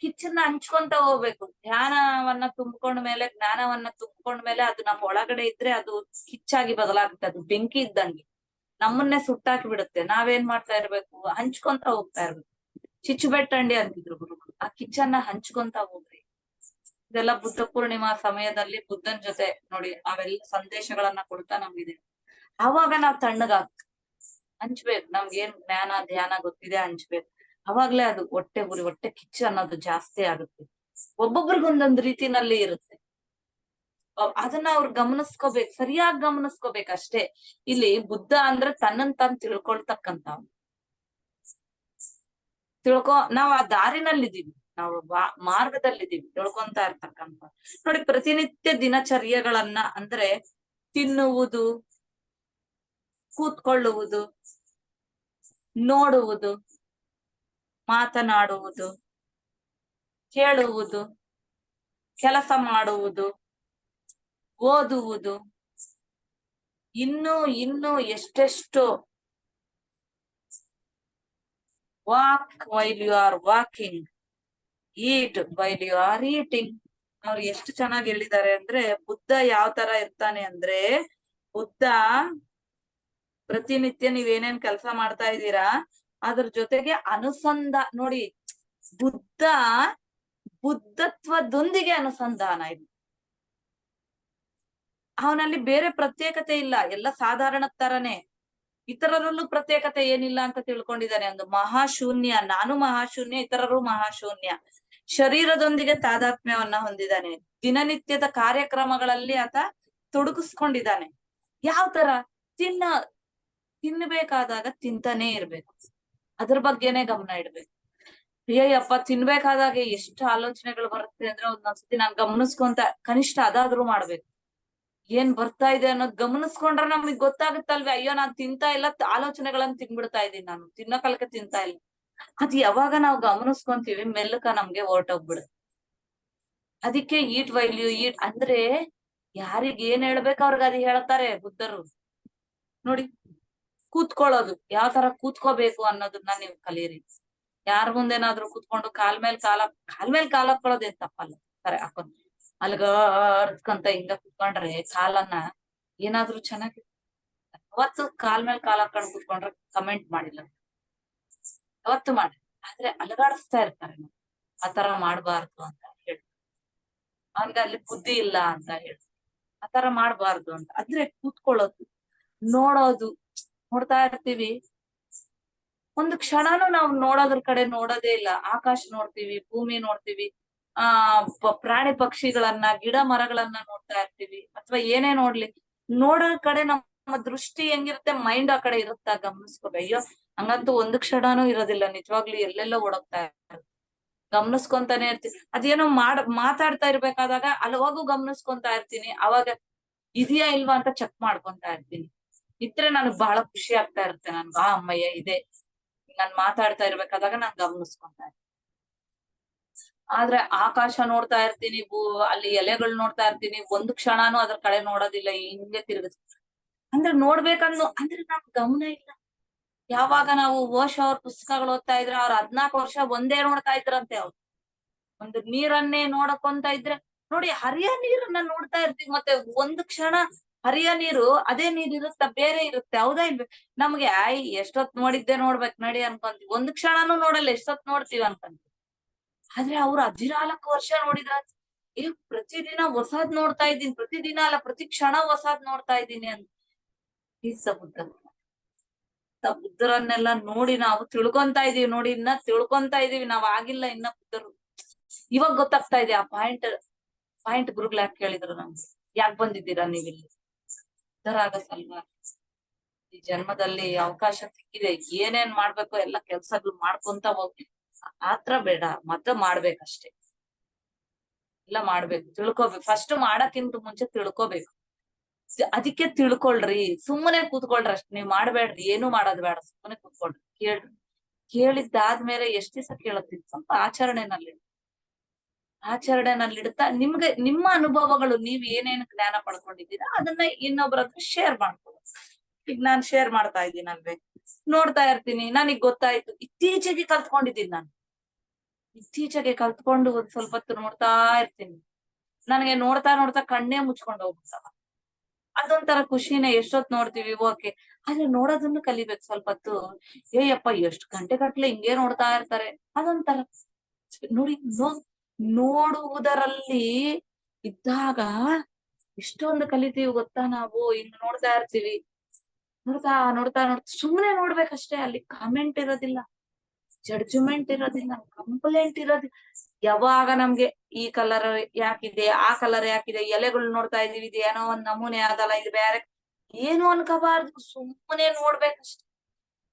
ಕಿಚ್ಚನ್ನ ಹಂಚ್ಕೊಂತ ಹೋಗ್ಬೇಕು. ಜ್ಞಾನವನ್ನ ತುಂಬ್ಕೊಂಡ್ಮೇಲೆ ಅದು ನಮ್ಮ ಒಳಗಡೆ ಇದ್ರೆ ಅದು ಕಿಚ್ಚಾಗಿ ಬದಲಾಗುತ್ತೆ. ಅದು ಬೆಂಕಿ ಇದ್ದಂಗೆ ನಮ್ಮನ್ನೇ ಸುಟ್ಟಾಕಿ ಬಿಡುತ್ತೆ. ನಾವೇನ್ ಮಾಡ್ತಾ ಇರ್ಬೇಕು? ಹಂಚ್ಕೊಂತ ಹೋಗ್ತಾ ಇರ್ಬೇಕು. ಚಿಚ್ಚುಬೆಟ್ಟಂಡಿ ಅಂತಿದ್ರು ಗುರುಗಳು. ಆ ಕಿಚ್ಚನ್ನ ಹಂಚ್ಕೊಂತ ಹೋಗ್ರಿ. ಇದೆಲ್ಲ ಬುದ್ಧ ಪೂರ್ಣಿಮಾ ಸಮಯದಲ್ಲಿ ಬುದ್ಧನ್ ಜೊತೆ ನೋಡಿ ಅವೆಲ್ಲ ಸಂದೇಶಗಳನ್ನ ಕೊಡ್ತಾ ನಮ್ಗಿದೆ. ಅವಾಗ ನಾವ್ ತಣ್ಣಗಾಗ್ತೀವಿ. ಹಂಚ್ಬೇಕು, ನಮ್ಗೇನ್ ಜ್ಞಾನ ಧ್ಯಾನ ಗೊತ್ತಿದೆ ಹಂಚ್ಬೇಕು. ಅವಾಗ್ಲೇ ಅದು ಹೊಟ್ಟೆ ಉರಿ, ಹೊಟ್ಟೆ ಕಿಚ್ಚು ಅನ್ನೋದು ಜಾಸ್ತಿ ಆಗುತ್ತೆ. ಒಬ್ಬೊಬ್ರಿಗೆ ಒಂದೊಂದ್ ರೀತಿನಲ್ಲಿ ಇರುತ್ತೆ. ಅದನ್ನ ಅವ್ರು ಗಮನಿಸ್ಕೋಬೇಕು, ಸರಿಯಾಗಿ ಗಮನಿಸ್ಕೋಬೇಕು ಅಷ್ಟೇ. ಇಲ್ಲಿ ಬುದ್ಧ ಅಂದ್ರೆ ತನ್ನನ್ ತಾನ್ ತಿಳ್ಕೊಳ್ತಕ್ಕಂತ ನಾವ್ ಆ ದಾರಿನಲ್ಲಿದ್ದೀವಿ, ನಾವು ಮಾರ್ಗದಲ್ಲಿದ್ದೀವಿ, ತಿಳ್ಕೊಂತ ಇರ್ತಕ್ಕಂಥ. ನೋಡಿ ಪ್ರತಿನಿತ್ಯ ದಿನಚರ್ಯಗಳನ್ನ ಅಂದ್ರೆ ತಿನ್ನುವುದು, ಕೂತ್ಕೊಳ್ಳುವುದು, ನೋಡುವುದು, ಮಾತನಾಡುವುದು, ಕೇಳುವುದು, ಕೆಲಸ ಮಾಡುವುದು, ಓದುವುದು, ಇನ್ನು ಎಷ್ಟೆಷ್ಟು. Walk while you are walking, eat while you are eating. ಅವ್ರು ಎಷ್ಟು ಚೆನ್ನಾಗಿ ಹೇಳಿದ್ದಾರೆ ಅಂದ್ರೆ, ಬುದ್ಧ ಯಾವ ತರ ಇರ್ತಾನೆ ಅಂದ್ರೆ, ಬುದ್ಧ ಪ್ರತಿನಿತ್ಯ ನೀವೇನೇನ್ ಕೆಲಸ ಮಾಡ್ತಾ ಇದ್ದೀರಾ ಅದ್ರ ಜೊತೆಗೆ ನೋಡಿ, ಬುದ್ಧತ್ವದೊಂದಿಗೆ ಅನುಸಂಧಾನ ಇದೆ. ಅವನಲ್ಲಿ ಬೇರೆ ಪ್ರತ್ಯೇಕತೆ ಇಲ್ಲ, ಎಲ್ಲ ಸಾಧಾರಣ ತರನೇ. ಇತರರಲ್ಲೂ ಪ್ರತ್ಯೇಕತೆ ಏನಿಲ್ಲ ಅಂತ ತಿಳ್ಕೊಂಡಿದ್ದಾನೆ. ಒಂದು ಮಹಾಶೂನ್ಯ, ನಾನು ಮಹಾಶೂನ್ಯ, ಇತರರು ಮಹಾಶೂನ್ಯ. ಶರೀರದೊಂದಿಗೆ ತಾದಾತ್ಮ್ಯವನ್ನ ಹೊಂದಿದ್ದಾನೆ. ದಿನನಿತ್ಯದ ಕಾರ್ಯಕ್ರಮಗಳಲ್ಲಿ ಆತ ತೊಡಗಿಸ್ಕೊಂಡಿದ್ದಾನೆ. ಯಾವ ತರ ತಿನ್ಬೇಕಾದಾಗ ತಿಂತಾನೆ ಇರ್ಬೇಕು, ಅದ್ರ ಬಗ್ಗೆನೆ ಗಮನ ಇಡ್ಬೇಕು. ಅಯ್ಯಪ್ಪ ತಿನ್ಬೇಕಾದಾಗ ಎಷ್ಟು ಆಲೋಚನೆಗಳು ಬರುತ್ತೆ ಅಂದ್ರೆ ಒಂದೊಂದ್ಸತಿ ನಾನ್ ಗಮನಿಸ್ಕೊಂತ ಕನಿಷ್ಠ ಅದಾದ್ರೂ ಮಾಡ್ಬೇಕು. ಏನ್ ಬರ್ತಾ ಇದೆ ಅನ್ನೋದ್ ಗಮನಿಸ್ಕೊಂಡ್ರೆ ನಮಗ್ ಗೊತ್ತಾಗುತ್ತಲ್ವಿ, ಅಯ್ಯೋ ನಾನ್ ತಿಂತಾ ಇಲ್ಲ, ಆಲೋಚನೆಗಳನ್ನ ತಿನ್ಬಿಡ್ತಾ ಇದೀನಿ, ನಾನು ತಿನ್ನೋ ಕಾಲಕ್ಕೆ ತಿಂತಾ ಇಲ್ಲ. ಅದ್ ಯಾವಾಗ ನಾವು ಗಮನಿಸ್ಕೊಂತೀವಿ ಮೆಲ್ಲಕ ನಮ್ಗೆ ಹೊರ್ಟೋಗ್ಬಿಡುತ್ತೆ. ಅದಕ್ಕೆ ಈಟ್ ವೈಲ್ ಯು ಈಟ್ ಅಂದ್ರೆ ಯಾರಿಗ್ ಏನ್ ಹೇಳ್ಬೇಕು ಅವ್ರಿಗೆ ಅದ್ ಹೇಳ್ತಾರೆ ಬುದ್ಧರು. ನೋಡಿ ಕೂತ್ಕೊಳ್ಳೋದು, ಯಾವ ತರ ಕೂತ್ಕೋಬೇಕು ಅನ್ನೋದನ್ನ ನೀವು ಕಲೀರಿ. ಯಾರ ಮುಂದೆನಾದ್ರೂ ಕೂತ್ಕೊಂಡು ಕಾಲ್ ಮೇಲ್ ಕಾಲ್ ಹಾಕೊಳ್ಳೋದೇನ್ ತಪ್ಪಲ್ಲ, ಸರಿ ಹಾಕೊಂಡ್ ಅಲ್ಗಂತ ಹಿಂಗ ಕುತ್ಕೊಂಡ್ರೆ ಕಾಲನ್ನ ಏನಾದ್ರೂ ಚೆನ್ನಾಗಿ. ಅವತ್ತು ಕಾಲ್ ಮೇಲ್ ಕಾಲ್ ಹಾಕೊಂಡ್ ಕುತ್ಕೊಂಡ್ರೆ ಕಮೆಂಟ್ ಮಾಡಿಲ್ಲ, ಅವತ್ತು ಮಾಡಿ. ಆದ್ರೆ ಅಲಗಾಡಿಸ್ತಾ ಇರ್ತಾರೆ, ಆತರ ಮಾಡ್ಬಾರ್ದು ಅಂತ ಹೇಳಿ, ಅವ್ನಿಗೆ ಅಲ್ಲಿ ಬುದ್ಧಿ ಇಲ್ಲ ಅಂತ ಹೇಳಿ ಆತರ ಮಾಡ್ಬಾರ್ದು ಅಂತ. ಅಂದ್ರೆ ಕೂತ್ಕೊಳ್ಳೋದು, ನೋಡ್ತಾ ಇರ್ತೀವಿ, ಒಂದು ಕ್ಷಣನೂ ನಾವು ನೋಡೋದ್ರ ಕಡೆ ನೋಡೋದೇ ಇಲ್ಲ. ಆಕಾಶ ನೋಡ್ತೀವಿ, ಭೂಮಿ ನೋಡ್ತೀವಿ, ಪ್ರಾಣಿ ಪಕ್ಷಿಗಳನ್ನ, ಗಿಡ ಮರಗಳನ್ನ ನೋಡ್ತಾ ಇರ್ತೀವಿ, ಅಥವಾ ಏನೇ ನೋಡ್ಲಿ, ನೋಡೋ ಕಡೆ ನಮ್ಮ ದೃಷ್ಟಿ ಹೆಂಗಿರುತ್ತೆ, ಮೈಂಡ್ ಆ ಕಡೆ ಇರುತ್ತಾ ಗಮನಿಸ್ಕೋಬೇಕು. ಅಯ್ಯೋ ಹಂಗಂತೂ ಒಂದು ಕ್ಷಣನೂ ಇರೋದಿಲ್ಲ, ನಿಜವಾಗ್ಲೂ ಎಲ್ಲೆಲ್ಲೋ ಓಡೋಗ್ತಾ ಇರುತ್ತೆ, ಗಮನಿಸ್ಕೊಂತಾನೆ ಇರ್ತೀನಿ. ಅದೇನೋ ಮಾತಾಡ್ತಾ ಇರ್ಬೇಕಾದಾಗ ಅಲ್ಲಿ ಹೋಗು ಗಮನಿಸ್ಕೊಂತಾ ಇರ್ತೀನಿ, ಅವಾಗ ಇದೆಯಾ ಇಲ್ವಾ ಅಂತ ಚೆಕ್ ಮಾಡ್ಕೊಂತಾ ಇರ್ತೀನಿ. ಇದ್ರೆ ನನಗ್ ಬಹಳ ಖುಷಿ ಆಗ್ತಾ ಇರುತ್ತೆ, ನನ್ಗೆ ಅಮ್ಮಯ್ಯ ಇದೆ. ನಾನ್ ಮಾತಾಡ್ತಾ ಇರ್ಬೇಕಾದಾಗ ನಾನ್ ಗಮನಿಸ್ಕೊಂತಾ ಇರ್ತೀನಿ. ಆದ್ರೆ ಆಕಾಶ ನೋಡ್ತಾ ಇರ್ತೀನಿ, ಅಲ್ಲಿ ಎಲೆಗಳು ನೋಡ್ತಾ ಇರ್ತೀನಿ, ಒಂದು ಕ್ಷಣನೂ ಅದ್ರ ಕಡೆ ನೋಡೋದಿಲ್ಲ, ಹಿಂಗೆ ತಿರುಗಿಸ್. ಅಂದ್ರೆ ಅಂದ್ರೆ ನಮ್ ಗಮನ ಇಲ್ಲ. ಯಾವಾಗ ನಾವು ಓಶೋ ಅವ್ರ ಪುಸ್ತಕಗಳು ಓದ್ತಾ ಇದ್ರೆ, ಅವ್ರ 14 ವರ್ಷ ಒಂದೇ ನೋಡ್ತಾ ಇದ್ರಂತೆ. ಅವ್ರು ಒಂದು ನೀರನ್ನೇ ನೋಡಕೊಂತ ಇದ್ರೆ ನೋಡಿ, ಹರಿಯ ನೀರನ್ನ ನೋಡ್ತಾ ಇರ್ತೀವಿ, ಮತ್ತೆ ಒಂದು ಕ್ಷಣ ಹರಿಯ ನೀರು ಅದೇ ನೀರ್ ಇರುತ್ತ, ಬೇರೆ ಇರುತ್ತೆ, ಹೌದಾ ಇಲ್ವೇ? ನಮ್ಗೆ ಎಷ್ಟೊತ್ ನೋಡಿದ್ದೆ ನೋಡ್ಬೇಕು ನಡಿ ಅನ್ಕೊಂತೀವಿ, ಒಂದು ಕ್ಷಣನೂ ನೋಡಲ್ಲ, ಎಷ್ಟೊತ್ ನೋಡ್ತೀವಿ ಅನ್ಕೊಂತೀವಿ. ಆದ್ರೆ ಅವ್ರು 14 ವರ್ಷ ನೋಡಿದ್ರ, ಪ್ರತಿದಿನ ಹೊಸಾದ್ ನೋಡ್ತಾ ಇದ್ದೀನಿ, ಪ್ರತಿದಿನ ಅಲ್ಲ ಪ್ರತಿ ಕ್ಷಣ ಹೊಸಾದ್ ನೋಡ್ತಾ ಇದ್ದೀನಿ ಅಂತ. ಬುದ್ಧರನ್ನೆಲ್ಲ ನೋಡಿ ನಾವು ತಿಳ್ಕೊಂತಾ ಇದೀವಿ. ನೋಡಿ ಇನ್ನ ತಿಳ್ಕೊಂತಾ ಇದೀವಿ, ನಾವ್ ಆಗಿಲ್ಲ ಇನ್ನ ಬುದ್ಧರು. ಇವಾಗ ಗೊತ್ತಾಗ್ತಾ ಇದೆ ಆ ಪಾಯಿಂಟ್ ಗುರುಗಳು ಯಾಕೆ ಕೇಳಿದ್ರು ನಮ್ಗೆ, ಯಾಕೆ ಬಂದಿದ್ದೀರಾ ನೀವಿಲ್ಲಿ? ಬುದ್ಧರಾಗಸಲ್ವಾ? ಈ ಜನ್ಮದಲ್ಲಿ ಅವಕಾಶ ಸಿಕ್ಕಿದೆ, ಏನೇನ್ ಮಾಡ್ಬೇಕು ಎಲ್ಲ ಕೆಲ್ಸಗಳು ಮಾಡ್ಕೊಂತ ಹೋಗಿ, ಆತ್ರ ಬೇಡ, ಮತ್ತೆ ಮಾಡ್ಬೇಕಷ್ಟೇ. ಎಲ್ಲ ಮಾಡ್ಬೇಕು, ತಿಳ್ಕೊಬೇಕು. ಫಸ್ಟ್ ಮಾಡಕ್ಕಿಂತ ಮುಂಚೆ ತಿಳ್ಕೊಬೇಕು. ಅದಕ್ಕೆ ತಿಳ್ಕೊಳ್ರಿ, ಸುಮ್ಮನೆ ಕೂತ್ಕೊಳ್ರಿ ಅಷ್ಟ್ ನೀವ್ ಮಾಡ್ಬೇಡ್ರಿ, ಏನು ಮಾಡೋದ್ ಬೇಡ, ಸುಮ್ಮನೆ ಕೂತ್ಕೊಳ್ರಿ, ಕೇಳಿದ್ದಾದ್ಮೇಲೆ ಎಷ್ಟ್ ದಿವಸ ಕೇಳತ್ತೀವಿ, ಸ್ವಲ್ಪ ಆಚರಣೆನಲ್ಲಿಡ್ತಾ ನಿಮ್ಗೆ ನಿಮ್ಮ ಅನುಭವಗಳು, ನೀವ್ ಏನೇನು ಜ್ಞಾನ ಪಡ್ಕೊಂಡಿದ್ದೀರಾ ಅದನ್ನ ಇನ್ನೊಬ್ರ ಹತ್ರ ಶೇರ್ ಮಾಡ್ಕೊಳ್ಳಿ. ಈಗ ನಾನ್ ಶೇರ್ ಮಾಡ್ತಾ ಇದ್ದೀನಲ್ವೇ, ನೋಡ್ತಾ ಇರ್ತೀನಿ, ನನಗ್ ಗೊತ್ತಾಯ್ತು, ಇತ್ತೀಚೆಗೆ ಕಲ್ತ್ಕೊಂಡಿದ್ದೀನಿ ನಾನು. ಇತ್ತೀಚೆಗೆ ಕಲ್ತ್ಕೊಂಡು ಒಂದ್ ಸ್ವಲ್ಪ ಹೊತ್ತು ನೋಡ್ತಾ ಇರ್ತೀನಿ, ನನಗೆ ನೋಡ್ತಾ ಕಣ್ಣೇ ಮುಚ್ಕೊಂಡು ಹೋಗ್ಬಿಡ್ತಾವ. ಅದೊಂಥರ ಖುಷಿನೇ. ಎಷ್ಟೊತ್ ನೋಡ್ತೀವಿ, ಓಕೆ ಆದ್ರೆ ನೋಡೋದನ್ನು ಕಲಿಬೇಕು ಸ್ವಲ್ಪ ಹೊತ್ತು. ಏಯಪ್ಪ ಎಷ್ಟ್ ಗಂಟೆ ಹಿಂಗೇ ನೋಡ್ತಾ ಇರ್ತಾರೆ ಅದೊಂಥರ. ನೋಡಿ ನೋಡುವುದರಲ್ಲಿ ಇದ್ದಾಗ ಇಷ್ಟೊಂದು ಕಲಿತೀವಿ ಗೊತ್ತಾ ನಾವು. ಹಿಂಗ್ ನೋಡ್ತಾ ಇರ್ತೀವಿ, ನೋಡ್ತಾ ನೋಡ್ತಾ ನೋಡ್ತಾ ಸುಮ್ನೆ ನೋಡ್ಬೇಕಷ್ಟೇ. ಅಲ್ಲಿ ಕಾಮೆಂಟ್ ಇರೋದಿಲ್ಲ, ಜಡ್ಜ್ಮೆಂಟ್ ಇರೋದಿಲ್ಲ, ಕಂಪ್ಲೇಂಟ್ ಇರೋದಿಲ್ಲ. ಯಾವಾಗ ನಮ್ಗೆ ಈ ಕಲರ್ ಯಾಕಿದೆ, ಆ ಕಲರ್ ಯಾಕಿದೆ, ಎಲೆಗಳು ನೋಡ್ತಾ ಇದೀವಿ, ಇದು ಏನೋ ಒಂದ್ ನಮೂನೆ ಆದಲ್ಲ, ಇದು ಬೇರೆ, ಏನು ಅನ್ಕೋಬಾರ್ದು, ಸುಮ್ಮನೆ ನೋಡ್ಬೇಕಷ್ಟೆ.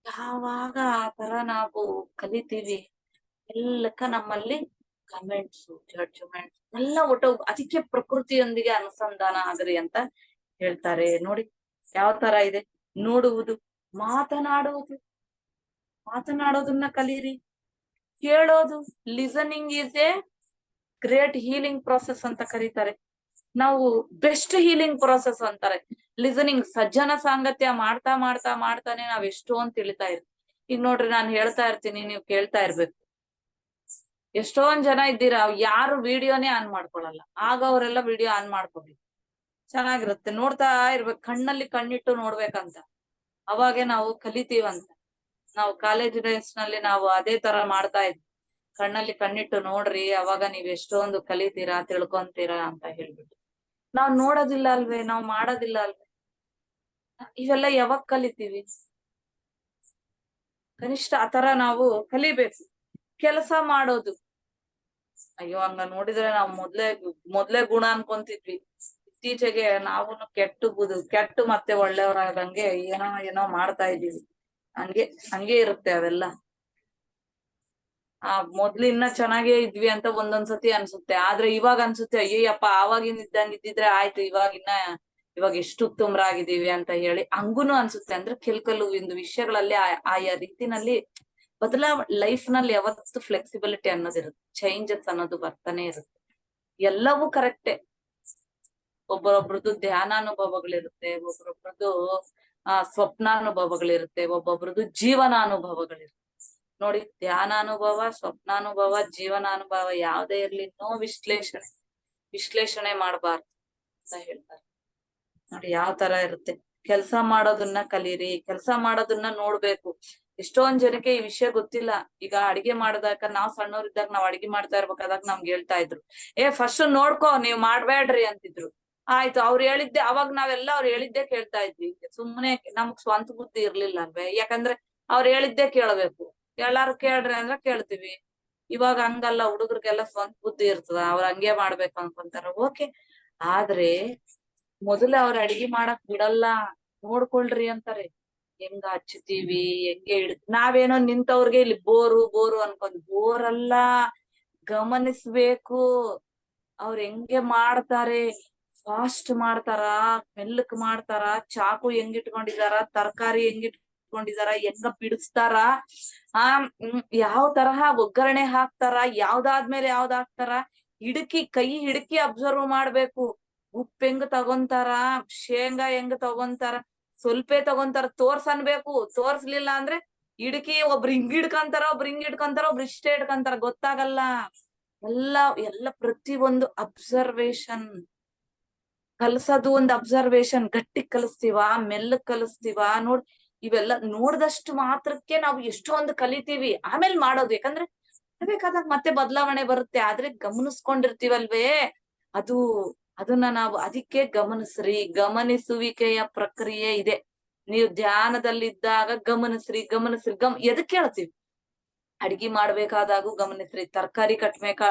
ಯಾವಾಗ ಆ ತರ ನಾವು ಕಲಿತೀವಿ, ಎಲ್ಲಕ್ಕ ನಮ್ಮಲ್ಲಿ ಕಮೆಂಟ್ಸ್, ಜಡ್ಜ್ಮೆಂಟ್ಸ್ ಎಲ್ಲ ಒಟ್ಟು. ಅದಕ್ಕೆ ಪ್ರಕೃತಿಯೊಂದಿಗೆ ಅನುಸಂಧಾನ ಆಗ್ರಿ ಅಂತ ಹೇಳ್ತಾರೆ. ನೋಡಿ ಯಾವ ತರ ಇದೆ. ನೋಡುವುದು, ಮಾತನಾಡೋದನ್ನ ಕಲೀರಿ. ಕೇಳೋದು, listening is A great healing process ಅಂತ ಕರೀತಾರೆ. ನಾವು ಬೆಸ್ಟ್ ಹೀಲಿಂಗ್ ಪ್ರೊಸೆಸ್ ಅಂತಾರೆ ಲಿಸನಿಂಗ್. ಸಜ್ಜನ ಸಾಂಗತ್ಯ ಮಾಡ್ತಾ ಮಾಡ್ತಾ ಮಾಡ್ತಾನೆ ನಾವ್ ಎಷ್ಟೊಂದ್ ತಿಳಿತಾ ಇರ್ತೀವಿ. ಈಗ ನೋಡ್ರಿ, ನಾನ್ ಹೇಳ್ತಾ ಇರ್ತೀನಿ, ನೀವ್ ಕೇಳ್ತಾ ಇರ್ಬೇಕು. ಎಷ್ಟೊಂದ್ ಜನ ಇದ್ದೀರಾ, ಯಾರು ವಿಡಿಯೋನೇ ಆನ್ ಮಾಡ್ಕೊಳಲ್ಲ. ಆಗ ಅವರೆಲ್ಲ ವಿಡಿಯೋ ಆನ್ ಮಾಡ್ಕೊಬೇಕು, ಚೆನ್ನಾಗಿರುತ್ತೆ. ನೋಡ್ತಾ ಇರ್ಬೇಕು, ಕಣ್ಣಲ್ಲಿ ಕಣ್ಣಿಟ್ಟು ನೋಡ್ಬೇಕಂತ. ಅವಾಗೆ ನಾವು ಕಲಿತೀವಂತ. ನಾವು ಕಾಲೇಜ್ ಡೇಸ್ ನಲ್ಲಿ ನಾವು ಅದೇ ತರ ಮಾಡ್ತಾ ಇದ್ವಿ. ಕಣ್ಣಲ್ಲಿ ಕಣ್ಣಿಟ್ಟು ನೋಡ್ರಿ, ಅವಾಗ ನೀವ್ ಎಷ್ಟೊಂದು ಕಲಿತೀರಾ, ತಿಳ್ಕೊಂತೀರಾ ಅಂತ ಹೇಳ್ಬಿಟ್ಟು. ನಾವ್ ನೋಡೋದಿಲ್ಲ ಅಲ್ವೇ, ನಾವ್ ಮಾಡೋದಿಲ್ಲ ಅಲ್ವೇ, ಇವೆಲ್ಲ ಯಾವಾಗ ಕಲಿತೀವಿ? ಕನಿಷ್ಠ ಆತರ ನಾವು ಕಲಿಬೇಕು. ಕೆಲಸ ಮಾಡೋದು, ಅಯ್ಯೋ ಹಂಗ ನೋಡಿದ್ರೆ ನಾವ್ ಮೊದ್ಲೇ ಗುಣ ಅನ್ಕೊಂತಿದ್ವಿ. ಇತ್ತೀಚೆಗೆ ನಾವು ಕೆಟ್ಟು ಮತ್ತೆ ಒಳ್ಳೆಯವರಾಗಂಗೆ ಏನೋ ಮಾಡ್ತಾ ಇದೀವಿ. ಹಂಗೆ ಇರುತ್ತೆ ಅವೆಲ್ಲ. ಮೊದ್ಲು ಇನ್ನ ಚೆನ್ನಾಗೇ ಇದ್ವಿ ಅಂತ ಒಂದೊಂದ್ಸತಿ ಅನ್ಸುತ್ತೆ. ಆದ್ರೆ ಇವಾಗ ಅನ್ಸುತ್ತೆ, ಅಯ್ಯಯ್ಯಪ್ಪ ಆವಾಗಿನ ಇದ್ದಿದ್ರೆ ಆಯ್ತು, ಇವಾಗ ಎಷ್ಟು ಉತ್ತಮರಾಗಿದ್ದೀವಿ ಅಂತ ಹೇಳಿ ಹಂಗೂನು ಅನ್ಸುತ್ತೆ. ಅಂದ್ರೆ ಕೆಲವು ಒಂದು ವಿಷಯಗಳಲ್ಲಿ ಆಯಾ ರೀತಿನಲ್ಲಿ ಲೈಫ್ ನಲ್ಲಿ ಯಾವತ್ತು ಫ್ಲೆಕ್ಸಿಬಿಲಿಟಿ ಅನ್ನೋದಿರುತ್ತೆ, ಚೇಂಜಸ್ ಅನ್ನೋದು ಬರ್ತಾನೆ ಇರುತ್ತೆ. ಎಲ್ಲವೂ ಕರೆಕ್ಟೇ. ಒಬ್ಬೊಬ್ರದ್ದು ಧ್ಯಾನಾನುಭವಗಳಿರುತ್ತೆ, ಒಬ್ಬೊಬ್ರದ್ದು ಸ್ವಪ್ನಾನುಭವಗಳಿರುತ್ತೆ, ಒಬ್ಬೊಬ್ರದ್ದು ಜೀವನಾನುಭವಗಳಿರುತ್ತೆ. ನೋಡಿ, ಧ್ಯಾನಾನುಭವ, ಸ್ವಪ್ನಾನುಭವ, ಜೀವನಾನುಭವ ಯಾವ್ದೇ ಇರ್ಲಿ, ವಿಶ್ಲೇಷಣೆ ಮಾಡಬಾರ್ದು ಅಂತ ಹೇಳ್ತಾರೆ. ನೋಡಿ ಯಾವ ತರ ಇರುತ್ತೆ. ಕೆಲ್ಸ ಮಾಡೋದನ್ನ ಕಲೀರಿ, ಕೆಲ್ಸ ಮಾಡೋದನ್ನ ನೋಡ್ಬೇಕು. ಎಷ್ಟೊಂದ್ ಜನಕ್ಕೆ ಈ ವಿಷಯ ಗೊತ್ತಿಲ್ಲ. ಈಗ ಅಡಿಗೆ ಮಾಡಿದಾಗ, ನಾವ್ ಸಣ್ಣವ್ರಿದ್ದಾಗ ನಾವ್ ಅಡಿಗೆ ಮಾಡ್ತಾ ಇರ್ಬೇಕಾದಾಗ ನಮ್ಗೆ ಹೇಳ್ತಾ ಇದ್ರು, ಫಸ್ಟ್ ನೋಡ್ಕೊ, ನೀವ್ ಮಾಡ್ಬೇಡ್ರಿ ಅಂತಿದ್ರು. ಆಯ್ತು, ಅವಾಗ ನಾವೆಲ್ಲ ಅವ್ರು ಹೇಳಿದ್ದೆ ಕೇಳ್ತಾ ಇದ್ವಿ. ಸುಮ್ನೆ ನಮಗ್ ಸ್ವಂತ ಬುದ್ಧಿ ಇರ್ಲಿಲ್ಲ ಅಲ್ವೇ, ಯಾಕಂದ್ರೆ ಅವ್ರು ಹೇಳಿದ್ದೆ ಕೇಳ್ಬೇಕು. ಎಲ್ಲಾರು ಕೇಳ್ರಿ ಅಂದ್ರೆ ಕೇಳ್ತೀವಿ. ಇವಾಗ ಹಂಗಲ್ಲ, ಹುಡುಗರಿಗೆಲ್ಲ ಸ್ವಂತ ಬುದ್ಧಿ ಇರ್ತದ, ಅವ್ರ ಹಂಗೆ ಮಾಡ್ಬೇಕು ಅನ್ಕೊಂತಾರ. ಓಕೆ, ಆದ್ರೆ ಮೊದಲು ಅವ್ರ ಅಡಿಗೆ ಮಾಡಕ್ ಬಿಡಲ್ಲ, ನೋಡ್ಕೊಳ್ರಿ ಅಂತಾರೆ. ಹೆಂಗ ಹಚ್ಚುತ್ತೀವಿ, ಹೆಂಗೆ ನಾವೇನೋ ನಿಂತವ್ರಿಗೆ ಇಲ್ಲಿ ಬೋರು ಅನ್ಕೊಂಡ್. ಬೋರಲ್ಲ, ಗಮನಿಸ್ಬೇಕು. ಅವ್ರ ಹೆಂಗೆ ಮಾಡ್ತಾರೆ, ಫಾಸ್ಟ್ ಮಾಡ್ತಾರ, ಮೆಲ್ಲಕ್ ಮಾಡ್ತಾರ, ಚಾಕು ಹೆಂಗಿಟ್ಕೊಂಡಿದಾರ, ತರಕಾರಿ ಹೆಂಗಿಟ್ಕೊಂಡಿದಾರ, ಹೆಂಗ ಬಿಡಿಸ್ತಾರ, ಯಾವ ತರಹ ಒಗ್ಗರಣೆ ಹಾಕ್ತಾರ, ಯಾವ್ದಾದ್ಮೇಲೆ ಯಾವ್ದ್ ಹಾಕ್ತಾರ, ಕೈ ಹಿಡಕಿ ಅಬ್ಸರ್ವ್ ಮಾಡ್ಬೇಕು. ಉಪ್ಪು ಹೆಂಗ್ ತಗೊಂತಾರ, ಶೇಂಗಾ ಹೆಂಗ್ ತಗೊಂತಾರ, ಸ್ವಲ್ಪ ತಗೊಂತಾರ, ತೋರ್ಸನ್ಬೇಕು. ತೋರ್ಸ್ಲಿಲ್ಲ ಅಂದ್ರೆ ಒಬ್ರು ಹಿಂಗ್ ಹಿಡ್ಕಂತಾರ, ಒಬ್ರು ಇಷ್ಟೇ ಹಿಡ್ಕಂತಾರ, ಗೊತ್ತಾಗಲ್ಲ. ಎಲ್ಲ ಪ್ರತಿ ಒಂದು ಅಬ್ಸರ್ವೇಶನ್. ಕಲ್ಸೋದು ಒಂದು ಅಬ್ಸರ್ವೇಶನ್. ಗಟ್ಟಿ ಕಲಿಸ್ತೀವ, ಮೆಲ್ಲಕ್ ಕಲಿಸ್ತೀವ, ಇವೆಲ್ಲ ನೋಡ್ದಷ್ಟು ಮಾತ್ರಕ್ಕೆ ನಾವು ಎಷ್ಟೊಂದು ಕಲಿತೀವಿ. ಆಮೇಲೆ ಮಾಡೋದು, ಯಾಕಂದ್ರೆ ಬೇಕಾದಾಗ ಮತ್ತೆ ಬದಲಾವಣೆ ಬರುತ್ತೆ. ಆದ್ರೆ ಗಮನಿಸ್ಕೊಂಡಿರ್ತೀವಲ್ವೇ, ಅದನ್ನ ನಾವು ಅದಕ್ಕೆ ಗಮನಿಸ್ರಿ. ಗಮನಿಸುವಿಕೆಯ ಪ್ರಕ್ರಿಯೆ ಇದೆ. ನೀವು ಧ್ಯಾನದಲ್ಲಿದ್ದಾಗ ಗಮನಿಸ್ರಿ. ಎದಕ್ ಹೇಳ್ತೀವಿ? ಅಡ್ಗಿ ಮಾಡ್ಬೇಕಾದಾಗೂ ಗಮನಿಸ್ರಿ, ತರಕಾರಿ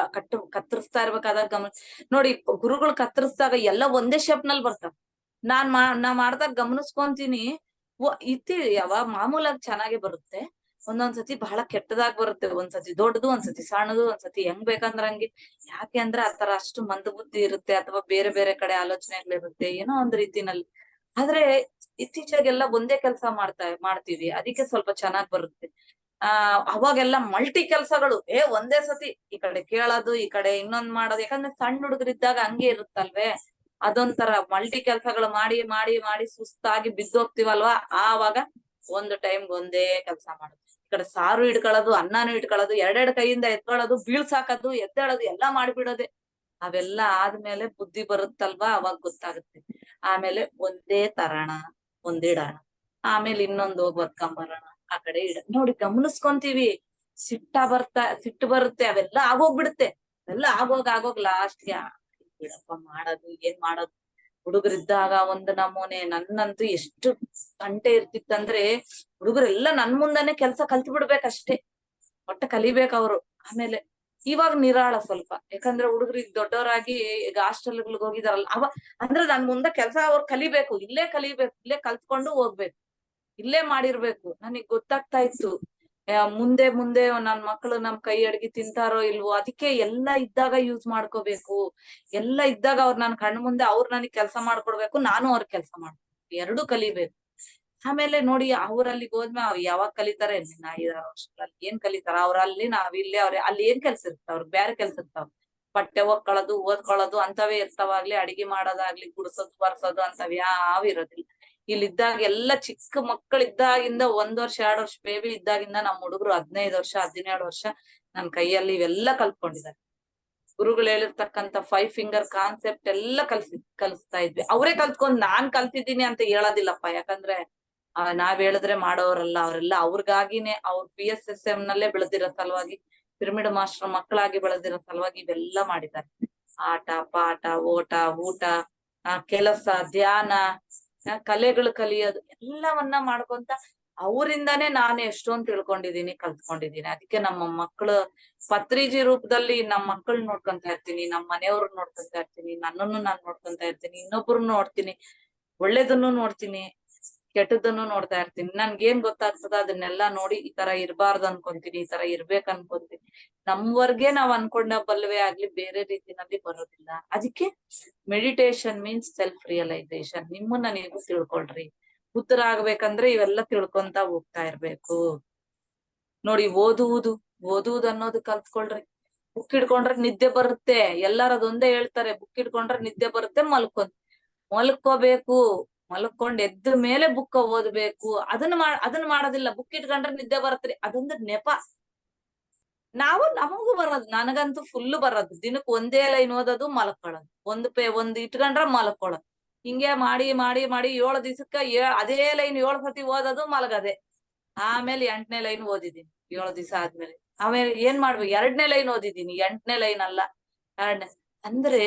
ಕತ್ತರಿಸ್ತಾ ಇರ್ಬೇಕಾದಾಗ ನೋಡಿ, ಗುರುಗಳು ಕತ್ತರಿಸಿದಾಗ ಎಲ್ಲ ಒಂದೇ ಶೇಪ್ ನಲ್ಲಿ ಬರ್ತಾವ. ನಾ ಮಾಡ್ದಾಗ ಗಮನಿಸ್ಕೊಂತೀನಿ. ಮಾಮೂಲಾಗಿ ಚೆನ್ನಾಗಿ ಬರುತ್ತೆ, ಒಂದೊಂದ್ಸತಿ ಬಹಳ ಕೆಟ್ಟದಾಗ್ ಬರುತ್ತೆ. ಒಂದ್ಸತಿ ದೊಡ್ಡದು, ಒಂದ್ಸತಿ ಸಣ್ಣದು, ಒಂದ್ಸತಿ ಹೆಂಗ್ ಬೇಕಂದ್ರ ಹಂಗೆ. ಯಾಕೆ ಅಂದ್ರೆ ಆತರ ಅಷ್ಟು ಮಂದ ಬುದ್ಧಿ ಇರುತ್ತೆ, ಅಥವಾ ಬೇರೆ ಬೇರೆ ಕಡೆ ಆಲೋಚನೆಗಳಿರುತ್ತೆ, ಏನೋ ಒಂದ್ ರೀತಿನಲ್ಲಿ. ಆದ್ರೆ ಇತ್ತೀಚೆಗೆಲ್ಲ ಒಂದೇ ಕೆಲಸ ಮಾಡ್ತೀವಿ, ಅದಕ್ಕೆ ಸ್ವಲ್ಪ ಚೆನ್ನಾಗ್ ಬರುತ್ತೆ. ಅವಾಗೆಲ್ಲ ಮಲ್ಟಿ ಕೆಲ್ಸಗಳು, ಒಂದೇ ಸತಿ ಈ ಕಡೆ ಕೇಳೋದು, ಈ ಕಡೆ ಇನ್ನೊಂದ್ ಮಾಡೋದು. ಯಾಕಂದ್ರೆ ಸಣ್ಣ ಹುಡುಗರಿದ್ದಾಗ ಹಂಗೆ ಇರುತ್ತಲ್ವೇ, ಅದೊಂಥರ ಮಲ್ಟಿ ಕೆಲ್ಸಗಳು ಮಾಡಿ ಮಾಡಿ ಮಾಡಿ ಸುಸ್ತಾಗಿ ಬಿದ್ದೋಗ್ತಿವಲ್ವಾ. ಆವಾಗ ಒಂದು ಟೈಮ್ ಒಂದೇ ಕೆಲ್ಸ ಮಾಡೋದು. ಈ ಕಡೆ ಸಾರು ಇಟ್ಕೊಳ್ಳೋದು, ಅನ್ನನೂ ಇಟ್ಕೊಳ್ಳೋದು, ಎರಡೆರಡು ಕೈಯಿಂದ ಎತ್ಕೊಳ್ಳೋದು, ಬೀಳ್ಸಾಕೋದು, ಎದ್ದೇಳೋದು, ಎಲ್ಲಾ ಮಾಡ್ಬಿಡೋದೆ. ಅವೆಲ್ಲ ಆದ್ಮೇಲೆ ಬುದ್ಧಿ ಬರುತ್ತಲ್ವಾ, ಅವಾಗ ಗೊತ್ತಾಗುತ್ತೆ. ಆಮೇಲೆ ಒಂದೇ ತರಣ ಒಂದಿಡಣ ಆಮೇಲೆ ಇನ್ನೊಂದು ಹೋಗ್ ಬರ್ಕೊಂಬರೋಣ ಆ ಕಡೆ ನೋಡಿ ಗಮನಿಸ್ಕೊಂತೀವಿ. ಸಿಟ್ಟು ಬರುತ್ತೆ, ಅವೆಲ್ಲ ಆಗೋಗ್ಬಿಡುತ್ತೆ. ಅವೆಲ್ಲ ಆಗೋಗ್ ಲಾಸ್ಟ್ಗೆ ಬಿಡಪ್ಪ ಮಾಡೋದು ಏನ್ ಮಾಡೋದು. ಹುಡುಗರಿದ್ದಾಗ ಒಂದ್ ನಮೂನೆ. ನನ್ನಂತೂ ಎಷ್ಟು ಗಂಟೆ ಇರ್ತಿತ್ತಂದ್ರೆ ಹುಡುಗರೆಲ್ಲ ನನ್ ಮುಂದಾನೆ ಕೆಲ್ಸ ಕಲ್ತ್ ಬಿಡ್ಬೇಕಷ್ಟೇ, ಒಟ್ಟ ಕಲಿಬೇಕ್ ಅವ್ರು. ಆಮೇಲೆ ಇವಾಗ ನಿರಾಳ ಸ್ವಲ್ಪ, ಯಾಕಂದ್ರೆ ಹುಡುಗರು ಈಗ ದೊಡ್ಡವರಾಗಿ ಈಗ ಹಾಸ್ಟೆಲ್ಗಳಿಗೆ ಹೋಗಿದಾರಲ್ಲ, ಅಂದ್ರೆ ನನ್ ಮುಂದೆ ಕೆಲ್ಸ ಅವ್ರು ಕಲಿಬೇಕು, ಇಲ್ಲೇ ಕಲಿಬೇಕು, ಇಲ್ಲೇ ಕಲ್ತ್ಕೊಂಡು ಹೋಗ್ಬೇಕು, ಇಲ್ಲೇ ಮಾಡಿರ್ಬೇಕು. ನನಗ್ ಗೊತ್ತಾಗ್ತಾ ಇತ್ತು ಮುಂದೆ ನನ್ ಮಕ್ಳು ನಮ್ ಕೈ ಅಡ್ಗಿ ತಿಂತಾರೋ ಇಲ್ವೋ, ಅದಕ್ಕೆ ಎಲ್ಲ ಇದ್ದಾಗ ಯೂಸ್ ಮಾಡ್ಕೋಬೇಕು. ಎಲ್ಲ ಇದ್ದಾಗ ಅವ್ರು ನನ್ ಕಣ್ ಮುಂದೆ ಅವ್ರು ನನಗ್ ಕೆಲ್ಸ ಮಾಡ್ಕೊಡ್ಬೇಕು, ನಾನು ಅವ್ರ ಕೆಲ್ಸ ಮಾಡ್ಬೇಕು, ಎರಡೂ ಕಲಿಬೇಕು. ಆಮೇಲೆ ನೋಡಿ ಅವ್ರಲ್ಲಿಗೆ ಹೋದ್ಮೇಲೆ ಅವ್ರು ಯಾವಾಗ ಕಲಿತಾರೆ, 5-6 ವರ್ಷದಲ್ಲಿ ಏನ್ ಕಲಿತಾರ ಅವ್ರಲ್ಲಿ, ನಾವಿಲ್ಲೇ ಅಲ್ಲಿ ಏನ್ ಕೆಲ್ಸ ಇರ್ತಾವ, ಅವ್ರಿಗೆ ಬೇರೆ ಕೆಲ್ಸ ಇರ್ತಾವ. ಬಟ್ಟೆ ಒಕ್ಕೊಳ್ಳೋದು, ಓದ್ಕೊಳ್ಳೋದು ಅಂತವೇ ಇರ್ತಾವಾಗ್ಲಿ, ಅಡಿಗೆ ಮಾಡೋದಾಗ್ಲಿ, ಗುಡ್ಸೋದು ಬರ್ಸೋದು ಅಂತವ್ ಯಾವ್ ಇರೋದಿಲ್ಲ. ಇಲ್ಲಿದ್ದಾಗ ಎಲ್ಲ ಚಿಕ್ಕ ಮಕ್ಕಳಿದ್ದಾಗಿಂದ 1 ವರ್ಷ 2 ವರ್ಷ ಬೇಬಿ ಇದ್ದಾಗಿಂದ ನಮ್ ಹುಡುಗರು 15 ವರ್ಷ 17 ವರ್ಷ ನನ್ ಕೈಯಲ್ಲಿ ಇವೆಲ್ಲ ಕಲ್ತ್ಕೊಂಡಿದ್ದಾರೆ. ಗುರುಗಳು ಹೇಳಿರ್ತಕ್ಕಂಥ 5 ಫಿಂಗರ್ ಕಾನ್ಸೆಪ್ಟ್ ಎಲ್ಲ ಕಲಿಸ್ತಾ ಇದ್ವಿ. ಅವರೇ ಕಲ್ತ್ಕೊಂಡ್ ನಾನ್ ಕಲ್ತಿದ್ದೀನಿ ಅಂತ ಹೇಳೋದಿಲ್ಲಪ್ಪ, ಯಾಕಂದ್ರೆ ನಾವ್ ಹೇಳಿದ್ರೆ ಮಾಡೋರಲ್ಲ ಅವರೆಲ್ಲ. ಅವ್ರಿಗಾಗಿನೇ ಅವ್ರ PSSM ನಲ್ಲೇ ಬೆಳೆದಿರೋ ಸಲುವಾಗಿ, ಪಿರಮಿಡ್ ಮಾಸ್ಟರ್ ಮಕ್ಕಳಾಗಿ ಬೆಳೆದಿರೋ ಸಲುವಾಗಿ ಇವೆಲ್ಲ ಮಾಡಿದ್ದಾರೆ. ಆಟ ಪಾಠ ಓಟ ಊಟ ಕೆಲಸ ಧ್ಯಾನ ಕಲೆಗಳು ಕಲಿಯೋದು ಎಲ್ಲವನ್ನ ಮಾಡ್ಕೊಂತ ಅವರಿಂದಾನೇ ನಾನು ಎಷ್ಟೊಂದು ತಿಳ್ಕೊಂಡಿದೀನಿ, ಕಲ್ತ್ಕೊಂಡಿದೀನಿ. ಅದಕ್ಕೆ ನಮ್ಮ ಮಕ್ಕಳು ಪತ್ರಿಜಿ ರೂಪದಲ್ಲಿ ನಮ್ಮ ಮಕ್ಕಳು ನೋಡ್ಕೊಂತ ಇರ್ತೀನಿ, ನಮ್ಮ ಮನೆಯವ್ರು ನೋಡ್ಕೊಂತ ಇರ್ತೀನಿ, ನನ್ನನ್ನು ನಾನ್ ನೋಡ್ಕೊಂತ ಇರ್ತೀನಿ, ಇನ್ನೊಬ್ರು ನೋಡ್ತೀನಿ, ಒಳ್ಳೇದನ್ನು ನೋಡ್ತೀನಿ, ಕೆಟ್ಟದನ್ನು ನೋಡ್ತಾ ಇರ್ತೀನಿ. ನನ್ಗೇನ್ ಗೊತ್ತಾಗ್ತದ ಅದನ್ನೆಲ್ಲಾ ನೋಡಿ ಈ ತರ ಇರಬಾರ್ದು ಅನ್ಕೊಂತೀನಿ, ಈ ತರ ಇರ್ಬೇಕ್ ಅನ್ಕೊಂತೀನಿ. ನಮ್ವರ್ಗೆ ನಾವ್ ಅನ್ಕೊಂಡ ಬಲ್ವೇ ಆಗ್ಲಿ, ಬೇರೆ ರೀತಿನಲ್ಲಿ ಬರೋದಿಲ್ಲ. ಅದಕ್ಕೆ ಮೆಡಿಟೇಷನ್ ಮೀನ್ಸ್ ಸೆಲ್ಫ್ ರಿಯಲೈಸೇಷನ್. ನಿಮ್ಮನ್ನ ನೀವು ತಿಳ್ಕೊಳ್ರಿ. ಉತ್ತರಾಗ್ಬೇಕಂದ್ರೆ ಇವೆಲ್ಲ ತಿಳ್ಕೊಂತ ಹೋಗ್ತಾ ಇರ್ಬೇಕು. ನೋಡಿ ಓದುವುದು ಅನ್ನೋದು ಕಲ್ತ್ಕೊಳ್ರಿ. ಬುಕ್ ಹಿಡ್ಕೊಂಡ್ರೆ ನಿದ್ದೆ ಬರುತ್ತೆ, ಎಲ್ಲಾರು ಅದೊಂದೇ ಹೇಳ್ತಾರೆ, ಬುಕ್ ಹಿಡ್ಕೊಂಡ್ರೆ ನಿದ್ದೆ ಬರುತ್ತೆ, ಮಲ್ಕೋಬೇಕು. ಮಲ್ಕೊಂಡ್ ಎದ್ದ ಮೇಲೆ ಬುಕ್ ಓದ್ಬೇಕು. ಅದನ್ನ ಮಾಡೋದಿಲ್ಲ, ಬುಕ್ ಇಟ್ಕೊಂಡ್ರೆ ನಿದ್ದೆ ಬರತ್ರಿ, ಅದೊಂದು ನೆಪ. ನಮಗೂ ಬರೋದು, ನನಗಂತೂ ಫುಲ್ ಬರೋದು. ದಿನಕ್ಕೆ ಒಂದೇ ಲೈನ್ ಓದೋದು, ಮಲ್ಕೊಳ್ಳೋದು, ಒಂದ್ ಇಟ್ಕೊಂಡ್ರೆ ಮಲ್ಕೊಳ್ಳೋದು. ಹಿಂಗೆ ಮಾಡಿ 7 ದಿವಸಕ್ಕ ಅದೇ ಲೈನ್ 7 ಸತಿ ಓದೋದು, ಮಲಗದೆ. ಆಮೇಲೆ 8ನೇ ಲೈನ್ ಓದಿದೀನಿ 7 ದಿವಸ ಆದ್ಮೇಲೆ. ಆಮೇಲೆ ಏನ್ ಮಾಡ್ಬೇಕು, 2ನೇ ಲೈನ್ ಓದಿದೀನಿ, 8ನೇ ಲೈನ್ ಅಲ್ಲ 2ನೇ. ಅಂದ್ರೆ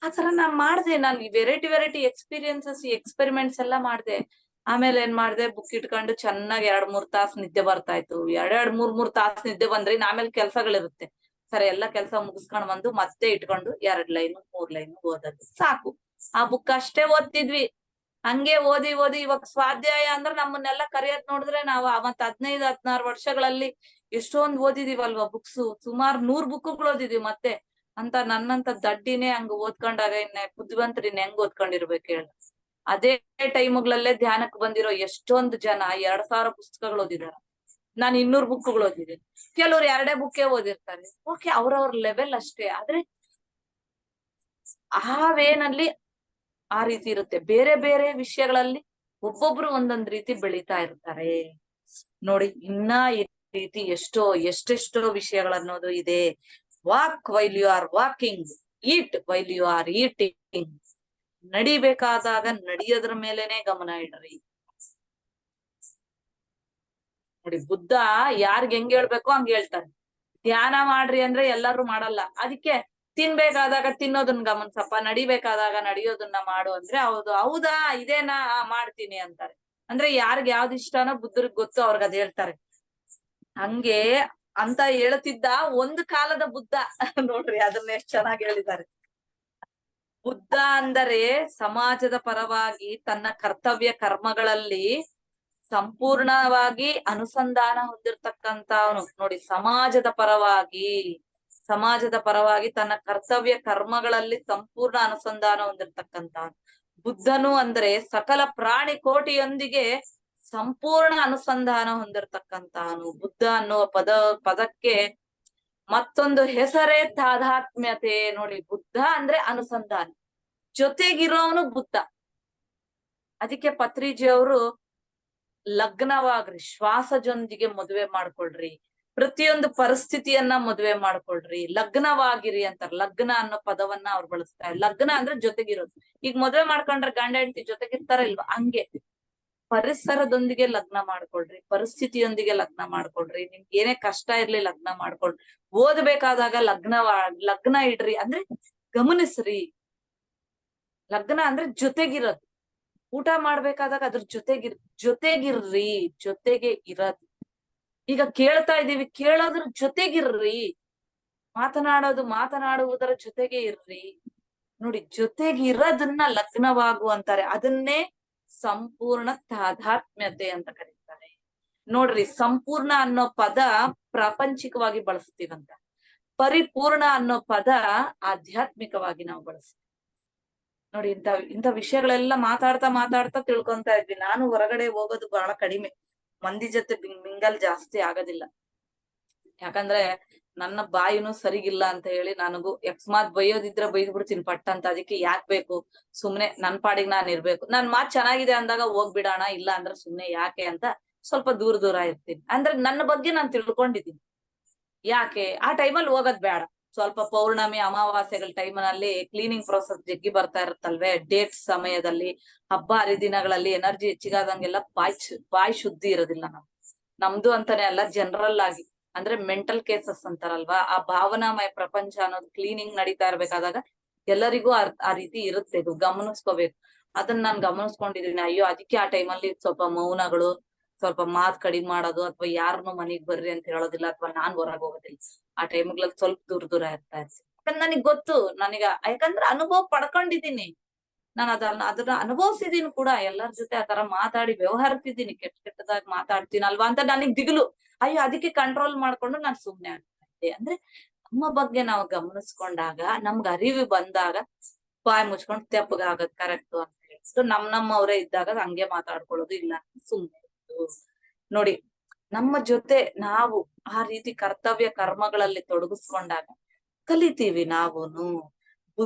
ಆತರ ನಾನ್ ಮಾಡ್ದೆ. ನಾನು ವೆರೈಟಿ ಎಕ್ಸ್ಪೆರಿಮೆಂಟ್ಸ್ ಎಲ್ಲ ಮಾಡ್ದೆ. ಆಮೇಲೆ ಏನ್ ಮಾಡ್ದೆ, ಬುಕ್ ಇಟ್ಕೊಂಡು ಚೆನ್ನಾಗಿ 2-3 ತಾಸು ನಿದ್ದೆ ಬರ್ತಾ ಇತ್ತು. 2-3 ತಾಸು ನಿದ್ದೆ ಬಂದ್ರೆ ಆಮೇಲೆ ಕೆಲ್ಸಗಳಿರುತ್ತೆ. ಸರಿ, ಎಲ್ಲಾ ಕೆಲ್ಸ ಮುಗಿಸ್ಕೊಂಡ್ ಬಂದು ಮತ್ತೆ ಇಟ್ಕೊಂಡು 2 ಲೈನ್ 3 ಲೈನ್ ಓದೋದು ಸಾಕು. ಆ ಬುಕ್ ಅಷ್ಟೇ ಓದ್ತಿದ್ವಿ. ಹಂಗೆ ಓದಿ ಇವಾಗ ಸ್ವಾಧ್ಯಾಯ ಅಂದ್ರೆ ನಮ್ಮನ್ನೆಲ್ಲ ಕರೆಯೋದ್ ನೋಡಿದ್ರೆ ನಾವು ಅವತ್ 15-16 ವರ್ಷಗಳಲ್ಲಿ ಎಷ್ಟೊಂದ್ ಓದಿದೀವಲ್ವಾ ಬುಕ್ಸ್. ಸುಮಾರು 100 ಬುಕ್ಗಳು ಓದಿದೀವಿ. ಮತ್ತೆ ಅಂತ ನನ್ನಂತ ದಡ್ಡಿನೇ ಹಂಗ ಓದ್ಕೊಂಡಾಗ ಇನ್ನ ಬುದ್ಧಿವಂತರು ಇನ್ ಹೆಂಗ್ ಓದ್ಕೊಂಡಿರ್ಬೇಕು ಹೇಳ. ಅದೇ ಟೈಮ್ಗಳಲ್ಲೇ ಧ್ಯಾನಕ್ಕೆ ಬಂದಿರೋ ಎಷ್ಟೊಂದು ಜನ 2000 ಪುಸ್ತಕಗಳು ಓದಿದಾರ. ನಾನು 200 ಬುಕ್ಗಳು ಓದಿದ್ದೀನಿ. ಕೆಲವ್ರು 2 ಬುಕ್ಕೇ ಓದಿರ್ತಾರೆ. ಓಕೆ, ಅವ್ರವ್ರ ಲೆವೆಲ್ ಅಷ್ಟೇ. ಆದ್ರೆ ಆ ವೇನಲ್ಲಿ ಆ ರೀತಿ ಇರುತ್ತೆ. ಬೇರೆ ಬೇರೆ ವಿಷಯಗಳಲ್ಲಿ ಒಬ್ಬೊಬ್ರು ಒಂದೊಂದ್ ರೀತಿ ಬೆಳೀತಾ ಇರ್ತಾರೆ. ನೋಡಿ, ಇನ್ನ ಈ ರೀತಿ ಎಷ್ಟೆಷ್ಟೋ ವಿಷಯಗಳನ್ನೋದು ಇದೆ. Walk while you are walking, eat while you are eating. ನಡಿಬೇಕಾದಾಗ ನಡಿಯೋದ್ರ ಮೇಲೆನೆ ಗಮನ ಇಡ್ರಿ. ನೋಡಿ, ಬುದ್ಧ ಯಾರ್ಗ್ ಹೆಂಗ್ ಹೇಳ್ಬೇಕೋ ಹಂಗ ಹೇಳ್ತಾರೆ. ಧ್ಯಾನ ಮಾಡ್ರಿ ಅಂದ್ರೆ ಎಲ್ಲಾರು ಮಾಡಲ್ಲ. ಅದಕ್ಕೆ ತಿನ್ಬೇಕಾದಾಗ ತಿನ್ನೋದನ್ನ ಗಮನಿಸಪ್ಪ, ನಡಿಬೇಕಾದಾಗ ನಡಿಯೋದನ್ನ ಮಾಡು ಅಂದ್ರೆ ಹೌದಾ ಇದೇನಾ ಮಾಡ್ತೀನಿ ಅಂತಾರೆ. ಅಂದ್ರೆ ಯಾರ್ಗ್ ಯಾವ್ದು ಇಷ್ಟನೋ ಬುದ್ಧರ್ಗ್ ಗೊತ್ತು, ಅವ್ರಿಗೆ ಅದ್ ಹೇಳ್ತಾರೆ. ಹಂಗೆ ಅಂತ ಹೇಳ್ತಿದ್ದ ಒಂದು ಕಾಲದ ಬುದ್ಧ ನೋಡ್ರಿ, ಅದನ್ನ ಎಷ್ಟ್ ಚೆನ್ನಾಗಿ ಹೇಳಿದ್ದಾರೆ. ಬುದ್ಧ ಅಂದರೆ ಸಮಾಜದ ಪರವಾಗಿ ತನ್ನ ಕರ್ತವ್ಯ ಕರ್ಮಗಳಲ್ಲಿ ಸಂಪೂರ್ಣವಾಗಿ ಅನುಸಂಧಾನ ಹೊಂದಿರ್ತಕ್ಕಂಥವನು. ನೋಡಿ, ಸಮಾಜದ ಪರವಾಗಿ ತನ್ನ ಕರ್ತವ್ಯ ಕರ್ಮಗಳಲ್ಲಿ ಸಂಪೂರ್ಣ ಅನುಸಂಧಾನ ಹೊಂದಿರ್ತಕ್ಕಂಥವನು ಬುದ್ಧನು. ಅಂದ್ರೆ ಸಕಲ ಪ್ರಾಣಿ ಕೋಟಿಯೊಂದಿಗೆ ಸಂಪೂರ್ಣ ಅನುಸಂಧಾನ ಹೊಂದಿರ್ತಕ್ಕಂಥವನು. ಬುದ್ಧ ಅನ್ನುವ ಪದಕ್ಕೆ ಮತ್ತೊಂದು ಹೆಸರೇ ತಾದಾತ್ಮ್ಯತೆ. ನೋಡಿ, ಬುದ್ಧ ಅಂದ್ರೆ ಅನುಸಂಧಾನ, ಜೊತೆಗಿರೋವನು ಬುದ್ಧ. ಅದಕ್ಕೆ ಪತ್ರಿಜಿ ಅವರು ಲಗ್ನವಾಗ್ರಿ, ಶ್ವಾಸದೊಂದಿಗೆ ಮದುವೆ ಮಾಡ್ಕೊಳ್ರಿ, ಪ್ರತಿಯೊಂದು ಪರಿಸ್ಥಿತಿಯನ್ನ ಮದುವೆ ಮಾಡ್ಕೊಳ್ರಿ, ಲಗ್ನವಾಗಿರಿ ಅಂತಾರ. ಲಗ್ನ ಅನ್ನೋ ಪದವನ್ನ ಅವ್ರು ಬಳಸ್ತಾರೆ. ಲಗ್ನ ಅಂದ್ರೆ ಜೊತೆಗಿರೋದು. ಈಗ ಮದುವೆ ಮಾಡ್ಕೊಂಡ್ರೆ ಗಂಡ ಹೆಂಡತಿ ಜೊತೆಗಿರ್ತಾರ ಇಲ್ವಾ, ಹಂಗೆ ಪರಿಸರದೊಂದಿಗೆ ಲಗ್ನ ಮಾಡ್ಕೊಳ್ರಿ, ಪರಿಸ್ಥಿತಿಯೊಂದಿಗೆ ಲಗ್ನ ಮಾಡ್ಕೊಳ್ರಿ, ನಿಮ್ಗೆ ಏನೇ ಕಷ್ಟ ಇರ್ಲಿ ಲಗ್ನ ಮಾಡ್ಕೊಳ್ರಿ, ಓದ್ಬೇಕಾದಾಗ ಲಗ್ನ ಇಡ್ರಿ, ಅಂದ್ರೆ ಗಮನಿಸ್ರಿ. ಲಗ್ನ ಅಂದ್ರೆ ಜೊತೆಗಿರೋದು, ಊಟ ಮಾಡ್ಬೇಕಾದಾಗ ಅದ್ರ ಜೊತೆಗಿರ್ರಿ, ಜೊತೆಗೆ ಇರೋದು. ಈಗ ಕೇಳ್ತಾ ಇದೀವಿ, ಕೇಳೋದ್ರ ಜೊತೆಗಿರ್ರಿ, ಮಾತನಾಡುವುದರ ಜೊತೆಗೆ ಇರ್ರಿ. ನೋಡಿ, ಜೊತೆಗಿರೋದನ್ನ ಲಗ್ನವಾಗು ಅಂತಾರೆ. ಅದನ್ನೇ ಸಂಪೂರ್ಣ ತಾದಾತ್ಮ್ಯತೆ ಅಂತ ಕರೀತಾರೆ. ನೋಡ್ರಿ, ಸಂಪೂರ್ಣ ಅನ್ನೋ ಪದ ಪ್ರಾಪಂಚಿಕವಾಗಿ ಬಳಸ್ತೀವಂತ, ಪರಿಪೂರ್ಣ ಅನ್ನೋ ಪದ ಆಧ್ಯಾತ್ಮಿಕವಾಗಿ ನಾವು ಬಳಸ್ತೀವಿ. ನೋಡಿ, ಇಂಥ ವಿಷಯಗಳೆಲ್ಲ ಮಾತಾಡ್ತಾ ತಿಳ್ಕೊಂತಾ ಇದ್ವಿ. ನಾನು ಹೊರಗಡೆ ಹೋಗೋದು ಬಹಳ ಕಡಿಮೆ, ಮಂದಿ ಜೊತೆ ಮಿಂಗಲ್ ಜಾಸ್ತಿ ಆಗೋದಿಲ್ಲ. ಯಾಕಂದ್ರೆ ನನ್ನ ಬಾಯಿನೂ ಸರಿಗಿಲ್ಲ ಅಂತ ಹೇಳಿ ನನಗೂ ಅಕಸ್ಮಾತ್ ಬೈಯೋದಿದ್ರೆ ಬೈದ್ ಬಿಡ್ತೀನಿ ಪಟ್ಟ ಅಂತ. ಅದಕ್ಕೆ ಯಾಕ್ ಬೇಕು, ಸುಮ್ನೆ ನನ್ ಪಾಡಿಗೆ ನಾನ್ ಇರ್ಬೇಕು. ನನ್ ಮಾತ್ ಚೆನ್ನಾಗಿದೆ ಅಂದಾಗ ಹೋಗ್ಬಿಡೋಣ, ಇಲ್ಲ ಅಂದ್ರೆ ಸುಮ್ನೆ ಯಾಕೆ ಅಂತ ಸ್ವಲ್ಪ ದೂರ ಇರ್ತೀನಿ. ಅಂದ್ರೆ ನನ್ನ ಬಗ್ಗೆ ನಾನ್ ತಿಳ್ಕೊಂಡಿದ್ದೀನಿ. ಯಾಕೆ ಆ ಟೈಮಲ್ಲಿ ಹೋಗೋದ್ ಬೇಡ. ಸ್ವಲ್ಪ ಪೌರ್ಣಮಿ ಅಮಾವಾಸ್ಯೆಗಳ ಟೈಮ್ನಲ್ಲಿ ಕ್ಲೀನಿಂಗ್ ಪ್ರೋಸೆಸ್ ಜಗ್ಗಿ ಬರ್ತಾ ಇರುತ್ತಲ್ವೇ, ಡೇಟ್ ಸಮಯದಲ್ಲಿ, ಹಬ್ಬ ಹರಿದಿನಗಳಲ್ಲಿ ಎನರ್ಜಿ ಹೆಚ್ಚಿಗಾದಂಗೆಲ್ಲ ಬಾಯಿ ಶುದ್ಧಿ ಇರೋದಿಲ್ಲ ನಮ್ದು ಅಂತಾನೆ ಅಲ್ಲ, ಜನರಲ್ ಆಗಿ. ಅಂದ್ರೆ ಮೆಂಟಲ್ ಕೇಸಸ್ ಅಂತಾರಲ್ವಾ, ಆ ಭಾವನಾಮಯ ಪ್ರಪಂಚ ಅನ್ನೋದು ಕ್ಲೀನಿಂಗ್ ನಡೀತಾ ಇರ್ಬೇಕಾದಾಗ ಎಲ್ಲರಿಗೂ ಆ ರೀತಿ ಇರುತ್ತೆ. ಇದು ಗಮನಿಸ್ಕೋಬೇಕು. ಅದನ್ನ ನಾನ್ ಗಮನಿಸ್ಕೊಂಡಿದೀನಿ. ಅಯ್ಯೋ, ಅದಕ್ಕೆ ಆ ಟೈಮಲ್ಲಿ ಸ್ವಲ್ಪ ಮೌನಗಳು, ಸ್ವಲ್ಪ ಮಾತ್ ಕಡಿಮೆ ಮಾಡೋದು, ಅಥವಾ ಯಾರನ್ನು ಮನೆಗ್ ಬರ್ರಿ ಅಂತ ಹೇಳೋದಿಲ್ಲ, ಅಥವಾ ನಾನ್ ಹೊರಗೆ ಹೋಗೋದಿಲ್ಲ. ಆ ಟೈಮ್ಗಳಲ್ಲಿ ಸ್ವಲ್ಪ ದೂರ ಇರ್ತಾ ಇರ್ತೀನಿ. ಯಾಕಂದ್ರೆ ನನಗ್ ಗೊತ್ತು, ಯಾಕಂದ್ರೆ ಅನುಭವ ಪಡ್ಕೊಂಡಿದ್ದೀನಿ ನಾನು. ಅದನ್ನ ಅನುಭವಿಸಿದೀನಿ ಕೂಡ. ಎಲ್ಲರ ಜೊತೆ ಆತರ ಮಾತಾಡಿ ವ್ಯವಹರಿಸಿದೀನಿ, ಕೆಟ್ಟದಾಗಿ ಮಾತಾಡ್ತೀನಿ ಅಲ್ವಾ ಅಂತ ನನಗ್ ದಿಗಿಲು. ಅಯ್ಯೋ, ಅದಕ್ಕೆ ಕಂಟ್ರೋಲ್ ಮಾಡ್ಕೊಂಡು ನಾನು ಸುಮ್ನೆ ಆಗ್ತಾ ಇದ್ದೆ. ಅಂದ್ರೆ ನಮ್ಮ ಬಗ್ಗೆ ನಾವು ಗಮನಿಸ್ಕೊಂಡಾಗ, ನಮ್ಗೆ ಅರಿವು ಬಂದಾಗ ಬಾಯಿ ಮುಚ್ಕೊಂಡು ತೆಪ್ಪಗಾಗದ್ ಕರೆಕ್ಟ್ ಅಂತ ಹೇಳಿ ನಮ್ಮವರೇ ಇದ್ದಾಗ ಹಂಗೆ ಮಾತಾಡ್ಕೊಳ್ಳೋದು, ಇಲ್ಲ ಸುಮ್ನೆ. ನೋಡಿ, ನಮ್ಮ ಜೊತೆ ನಾವು ಆ ರೀತಿ ಕರ್ತವ್ಯ ಕರ್ಮಗಳಲ್ಲಿ ತೊಡಗಿಸ್ಕೊಂಡಾಗ ಕಲಿತೀವಿ ನಾವುನು.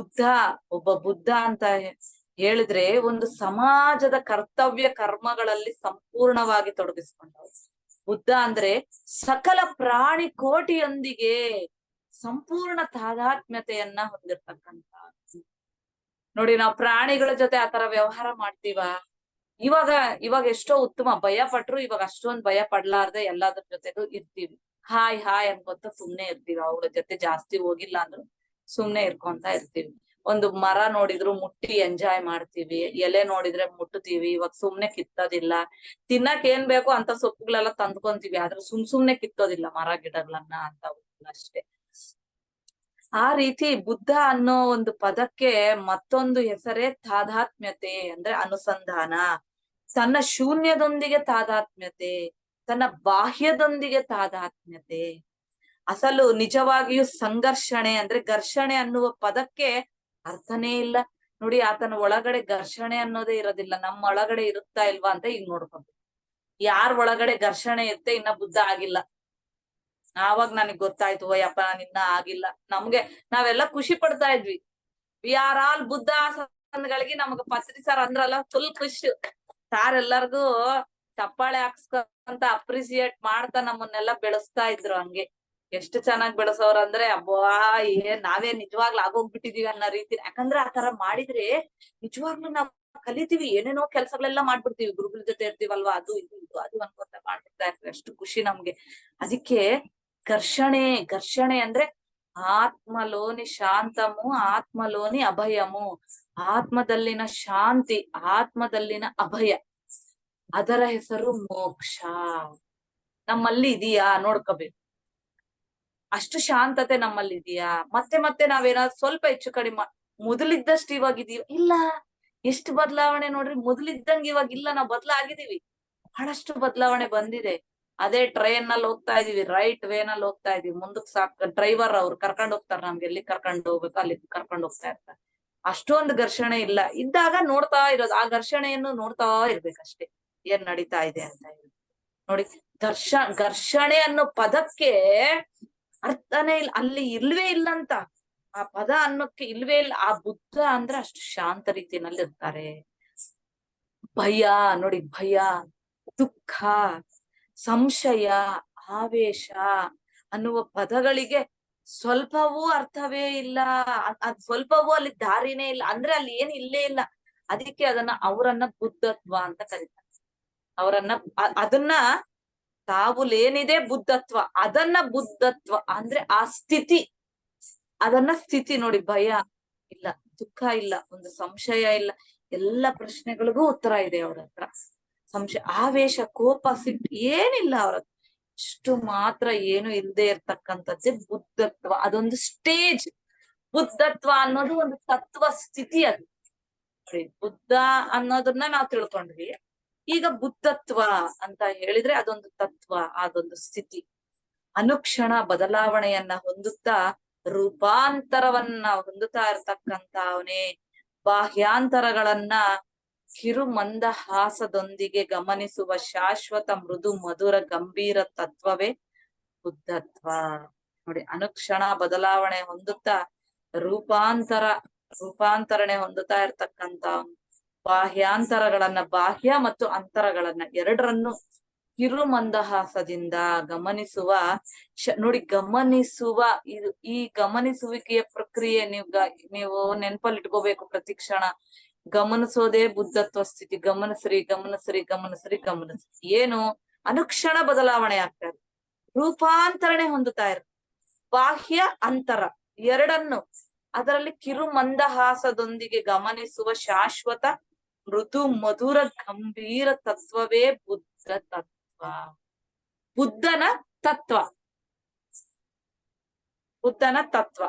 ಒಬ್ಬ ಬುದ್ಧ ಅಂತ ಹೇಳಿದ್ರೆ ಒಂದು ಸಮಾಜದ ಕರ್ತವ್ಯ ಕರ್ಮಗಳಲ್ಲಿ ಸಂಪೂರ್ಣವಾಗಿ ತೊಡಗಿಸ್ಕೊಂಡವ್ರು. ಬುದ್ಧ ಅಂದ್ರೆ ಸಕಲ ಪ್ರಾಣಿ ಕೋಟಿಯೊಂದಿಗೆ ಸಂಪೂರ್ಣ ತಾದಾತ್ಮ್ಯತೆಯನ್ನ ಹೊಂದಿರ್ತಕ್ಕಂಥ. ನೋಡಿ, ನಾವು ಪ್ರಾಣಿಗಳ ಜೊತೆ ಆತರ ವ್ಯವಹಾರ ಮಾಡ್ತೀವ? ಇವಾಗ ಎಷ್ಟೋ ಉತ್ತಮ. ಭಯ ಪಟ್ರು ಇವಾಗ ಅಷ್ಟೊಂದ್ ಭಯ ಪಡ್ಲಾರ್ದೆ ಎಲ್ಲಾದ್ರ ಜೊತೆಗೂ ಇರ್ತೀವಿ. ಹಾಯ್ ಅನ್ಕೊಂತ ಸುಮ್ನೆ ಇರ್ತೀವಿ. ಅವ್ರ ಜೊತೆ ಜಾಸ್ತಿ ಹೋಗಿಲ್ಲ ಅಂದ್ರು ಸುಮ್ನೆ ಇರ್ಕೊಂತ ಇರ್ತೀವಿ. ಒಂದು ಮರ ನೋಡಿದ್ರು ಮುಟ್ಟಿ ಎಂಜಾಯ್ ಮಾಡ್ತೀವಿ, ಎಲೆ ನೋಡಿದ್ರೆ ಮುಟ್ಟುತ್ತೀವಿ. ಇವಾಗ ಸುಮ್ನೆ ಕಿತ್ತೋದಿಲ್ಲ. ತಿನ್ನಕ್ ಏನ್ ಬೇಕೋ ಅಂತ ಸೊಪ್ಪುಗಳೆಲ್ಲ ತಂದ್ಕೊಂತೀವಿ, ಆದ್ರೆ ಸುಮ್ನೆ ಕಿತ್ತೋದಿಲ್ಲ ಮರ ಗಿಡಗಳನ್ನ ಅಂತ ಅಷ್ಟೇ. ಆ ರೀತಿ ಬುದ್ಧ ಅನ್ನೋ ಒಂದು ಪದಕ್ಕೆ ಮತ್ತೊಂದು ಹೆಸರೇ ತಾದಾತ್ಮ್ಯತೆ, ಅಂದ್ರೆ ಅನುಸಂಧಾನ. ತನ್ನ ಶೂನ್ಯದೊಂದಿಗೆ ತಾದಾತ್ಮ್ಯತೆ, ತನ್ನ ಬಾಹ್ಯದೊಂದಿಗೆ ತಾದಾತ್ಮ್ಯತೆ. ಅಸಲು ನಿಜವಾಗಿಯೂ ಸಂಘರ್ಷಣೆ ಅಂದ್ರೆ ಘರ್ಷಣೆ ಅನ್ನುವ ಪದಕ್ಕೆ ಅರ್ಥನೇ ಇಲ್ಲ. ನೋಡಿ, ಆತನ ಒಳಗಡೆ ಘರ್ಷಣೆ ಅನ್ನೋದೇ ಇರೋದಿಲ್ಲ. ನಮ್ಮ ಒಳಗಡೆ ಇರುತ್ತಾ ಇಲ್ವಾ ಅಂತ ಈಗ ನೋಡ್ಕೊಂಡು, ಯಾರ ಒಳಗಡೆ ಘರ್ಷಣೆ ಇರುತ್ತೆ ಇನ್ನ ಬುದ್ಧ ಆಗಿಲ್ಲ. ಆವಾಗ ನನಗ್ ಗೊತ್ತಾಯ್ತು, ಓಯಪ್ಪ ನಾನು ಇನ್ನ ಆಗಿಲ್ಲ. ನಾವೆಲ್ಲ ಖುಷಿ ಪಡ್ತಾ ಇದ್ವಿ, ವಿ ಆರ್ ಆಲ್ ಬುದ್ಧ ಗಳಿಗೆ. ನಮಗ ಪತ್ರಿ ಸರ್ ಅಂದ್ರಲ್ಲ, ಫುಲ್ ಖುಷಿ. ಸಾರ್ ಎಲ್ಲರಿಗೂ ಚಪ್ಪಾಳೆ ಹಾಕ್ಸ್ಕೊಂತ ಅಪ್ರಿಸಿಯೇಟ್ ಮಾಡ್ತಾ ನಮ್ಮನ್ನೆಲ್ಲ ಬೆಳೆಸ್ತಾ ಇದ್ರು. ಹಂಗೆ ಎಷ್ಟು ಚೆನ್ನಾಗ್ ಬೆಳೆಸೋರಂದ್ರೆ, ಅಬ್ಬಾ ನಾವೇ ನಿಜವಾಗ್ಲೂ ಆಗೋಗ್ಬಿಟ್ಟಿದೀವಿ ಅನ್ನೋ ರೀತಿ. ಯಾಕಂದ್ರೆ ಆತರ ಮಾಡಿದ್ರೆ ನಿಜವಾಗ್ಲೂ ನಾವ್ ಕಲಿತೀವಿ, ಏನೇನೋ ಕೆಲ್ಸಗಳೆಲ್ಲ ಮಾಡ್ಬಿಡ್ತೀವಿ. ಗುರುಗಳ ಜೊತೆ ಇರ್ತೀವಲ್ವಾ, ಅದು ಅನ್ಕೊಂತ ಮಾಡ್ಬಿಡ್ತಾ ಇರ್ತೀವಿ. ಅಷ್ಟು ಖುಷಿ ನಮ್ಗೆ. ಅದಕ್ಕೆ ಘರ್ಷಣೆ ಅಂದ್ರೆ ಆತ್ಮಲೋನಿ ಶಾಂತಮು ಆತ್ಮಲೋನಿ ಅಭಯಮು. ಆತ್ಮದಲ್ಲಿನ ಶಾಂತಿ, ಆತ್ಮದಲ್ಲಿನ ಅಭಯ, ಅದರ ಹೆಸರು ಮೋಕ್ಷ. ನಮ್ಮಲ್ಲಿ ಇದೆಯಾ ನೋಡ್ಕೋಬೇಕು. ಅಷ್ಟು ಶಾಂತತೆ ನಮ್ಮಲ್ಲಿ ಇದೆಯಾ? ಮತ್ತೆ ನಾವೇನಾದ್ರು ಸ್ವಲ್ಪ ಹೆಚ್ಚು ಕಡಿಮೆ ಮೊದಲಿದ್ದಷ್ಟು ಇವಾಗ ಇದೀವ? ಇಲ್ಲ. ಎಷ್ಟು ಬದಲಾವಣೆ ನೋಡ್ರಿ. ಮೊದಲಿದ್ದಂಗೆ ಇವಾಗ ಇಲ್ಲ, ನಾವು ಬದಲಾಗಿದೀವಿ. ಬಹಳಷ್ಟು ಬದಲಾವಣೆ ಬಂದಿದೆ. ಅದೇ ಟ್ರೈನ್ ನಲ್ಲಿ ಹೋಗ್ತಾ ಇದೀವಿ, ರೈಟ್ ವೇ ನಲ್ಲಿ ಹೋಗ್ತಾ ಇದೀವಿ. ಮುಂದಕ್ ಡ್ರೈವರ್ ಅವ್ರು ಕರ್ಕೊಂಡ್ ಹೋಗ್ತಾರೆ, ನಮ್ಗೆ ಎಲ್ಲಿ ಕರ್ಕೊಂಡ್ ಹೋಗ್ಬೇಕು ಅಲ್ಲಿ ಕರ್ಕೊಂಡ್ ಹೋಗ್ತಾ ಇರ್ತಾರೆ. ಅಷ್ಟೊಂದು ಘರ್ಷಣೆ ಇಲ್ಲ. ಇದ್ದಾಗ ನೋಡ್ತಾ ಇರೋದು, ಆ ಘರ್ಷಣೆಯನ್ನು ನೋಡ್ತಾ ಇರ್ಬೇಕಷ್ಟೇ, ಏನ್ ನಡೀತಾ ಇದೆ ಅಂತ ಹೇಳಿ. ನೋಡಿ, ಘರ್ಷಣೆ ಅನ್ನೋ ಪದಕ್ಕೆ ಅರ್ಥನೇ ಇಲ್ಲ, ಅಲ್ಲಿ ಇಲ್ವೇ ಇಲ್ಲ ಅಂತ. ಆ ಪದ ಅನ್ನೋಕ್ಕೆ ಇಲ್ವೇ ಇಲ್ಲ. ಆ ಬುದ್ಧ ಅಂದ್ರೆ ಅಷ್ಟು ಶಾಂತ ರೀತಿಯಲ್ಲಿ ಇರ್ತಾರೆ. ನೋಡಿ, ಭಯ, ದುಃಖ, ಸಂಶಯ, ಆವೇಶ ಅನ್ನುವ ಪದಗಳಿಗೆ ಸ್ವಲ್ಪವೂ ಅರ್ಥವೇ ಇಲ್ಲ. ಅದ್ ಸ್ವಲ್ಪವೂ ಅಲ್ಲಿ ದಾರಿನೇ ಇಲ್ಲ. ಅಂದ್ರೆ ಅಲ್ಲಿ ಏನ್ ಇಲ್ಲೇ ಇಲ್ಲ. ಅದಕ್ಕೆ ಅವರನ್ನ ಬುದ್ಧತ್ವ ಅಂತ ಕರೀತಾರೆ. ಅವರನ್ನ ಅದನ್ನ ತಾವುಲೇನಿದೆ ಬುದ್ಧತ್ವ, ಅದನ್ನ ಬುದ್ಧತ್ವ ಅಂದ್ರೆ ಆ ಸ್ಥಿತಿ, ಅದನ್ನ ಸ್ಥಿತಿ ನೋಡಿ. ಭಯ ಇಲ್ಲ, ದುಃಖ ಇಲ್ಲ, ಒಂದು ಸಂಶಯ ಇಲ್ಲ, ಎಲ್ಲ ಪ್ರಶ್ನೆಗಳಿಗೂ ಉತ್ತರ ಇದೆ ಅವ್ರ ಹತ್ರ. ಸಂಶಯ, ಆವೇಶ, ಕೋಪ, ಸಿಟ್ಟು ಏನಿಲ್ಲ ಅವ್ರ ಹತ್ರ. ಇಷ್ಟು ಮಾತ್ರ ಏನು ಇಲ್ಲದೆ ಇರ್ತಕ್ಕಂಥದ್ದೇ ಬುದ್ಧತ್ವ. ಅದೊಂದು ಸ್ಟೇಜ್. ಬುದ್ಧತ್ವ ಅನ್ನೋದು ಒಂದು ತತ್ವ ಸ್ಥಿತಿ. ಅದು ಬುದ್ಧ ಅನ್ನೋದನ್ನ ನಾವು ತಿಳ್ಕೊಂಡ್ವಿ. ಈಗ ಬುದ್ಧತ್ವ ಅಂತ ಹೇಳಿದ್ರೆ ಅದೊಂದು ತತ್ವ, ಅದೊಂದು ಸ್ಥಿತಿ. ಅನುಕ್ಷಣ ಬದಲಾವಣೆಯನ್ನ ಹೊಂದುತ್ತಾ ರೂಪಾಂತರವನ್ನ ಹೊಂದುತ್ತಾ ಇರ್ತಕ್ಕಂತ ಅವನೇ ಬಾಹ್ಯಾಂತರಗಳನ್ನ ಕಿರು ಮಂದಹಾಸದೊಂದಿಗೆ ಗಮನಿಸುವ ಶಾಶ್ವತ ಮೃದು ಮಧುರ ಗಂಭೀರ ತತ್ವವೇ ಬುದ್ಧತ್ವ. ನೋಡಿ, ಅನುಕ್ಷಣ ಬದಲಾವಣೆ ಹೊಂದುತ್ತಾ ರೂಪಾಂತರಣೆ ಹೊಂದುತ್ತಾ ಇರ್ತಕ್ಕಂತ ಬಾಹ್ಯಾಂತರಗಳನ್ನ, ಬಾಹ್ಯ ಮತ್ತು ಅಂತರಗಳನ್ನ ಎರಡರನ್ನು ಕಿರು ಮಂದಹಾಸದಿಂದ ಗಮನಿಸುವ ನೋಡಿ, ಗಮನಿಸುವ ಈ ಗಮನಿಸುವಿಕೆಯ ಪ್ರಕ್ರಿಯೆ ನೀವು ನೆನಪಲ್ಲಿ ಇಟ್ಕೋಬೇಕು. ಪ್ರತಿ ಕ್ಷಣ ಗಮನಿಸೋದೇ ಬುದ್ಧತ್ವ ಸ್ಥಿತಿ. ಗಮನಿಸ್ರಿ ಗಮನಿಸ್ರಿ ಗಮನಿಸ್ರಿ ಗಮನಿಸ್ರಿ. ಏನು? ಅನುಕ್ಷಣ ಬದಲಾವಣೆ ಆಗ್ತಾರೆ, ರೂಪಾಂತರಣೆ ಹೊಂದುತ್ತಾ ಇರ, ಬಾಹ್ಯ ಅಂತರ ಎರಡನ್ನು ಅದರಲ್ಲಿ ಕಿರು ಮಂದಹಾಸದೊಂದಿಗೆ ಗಮನಿಸುವ ಶಾಶ್ವತ ಮೃದು ಮಧುರ ಗಂಭೀರ ತತ್ವವೇ ಬುದ್ಧ ತತ್ವ. ಬುದ್ಧನ ತತ್ವ, ಬುದ್ಧನ ತತ್ವ.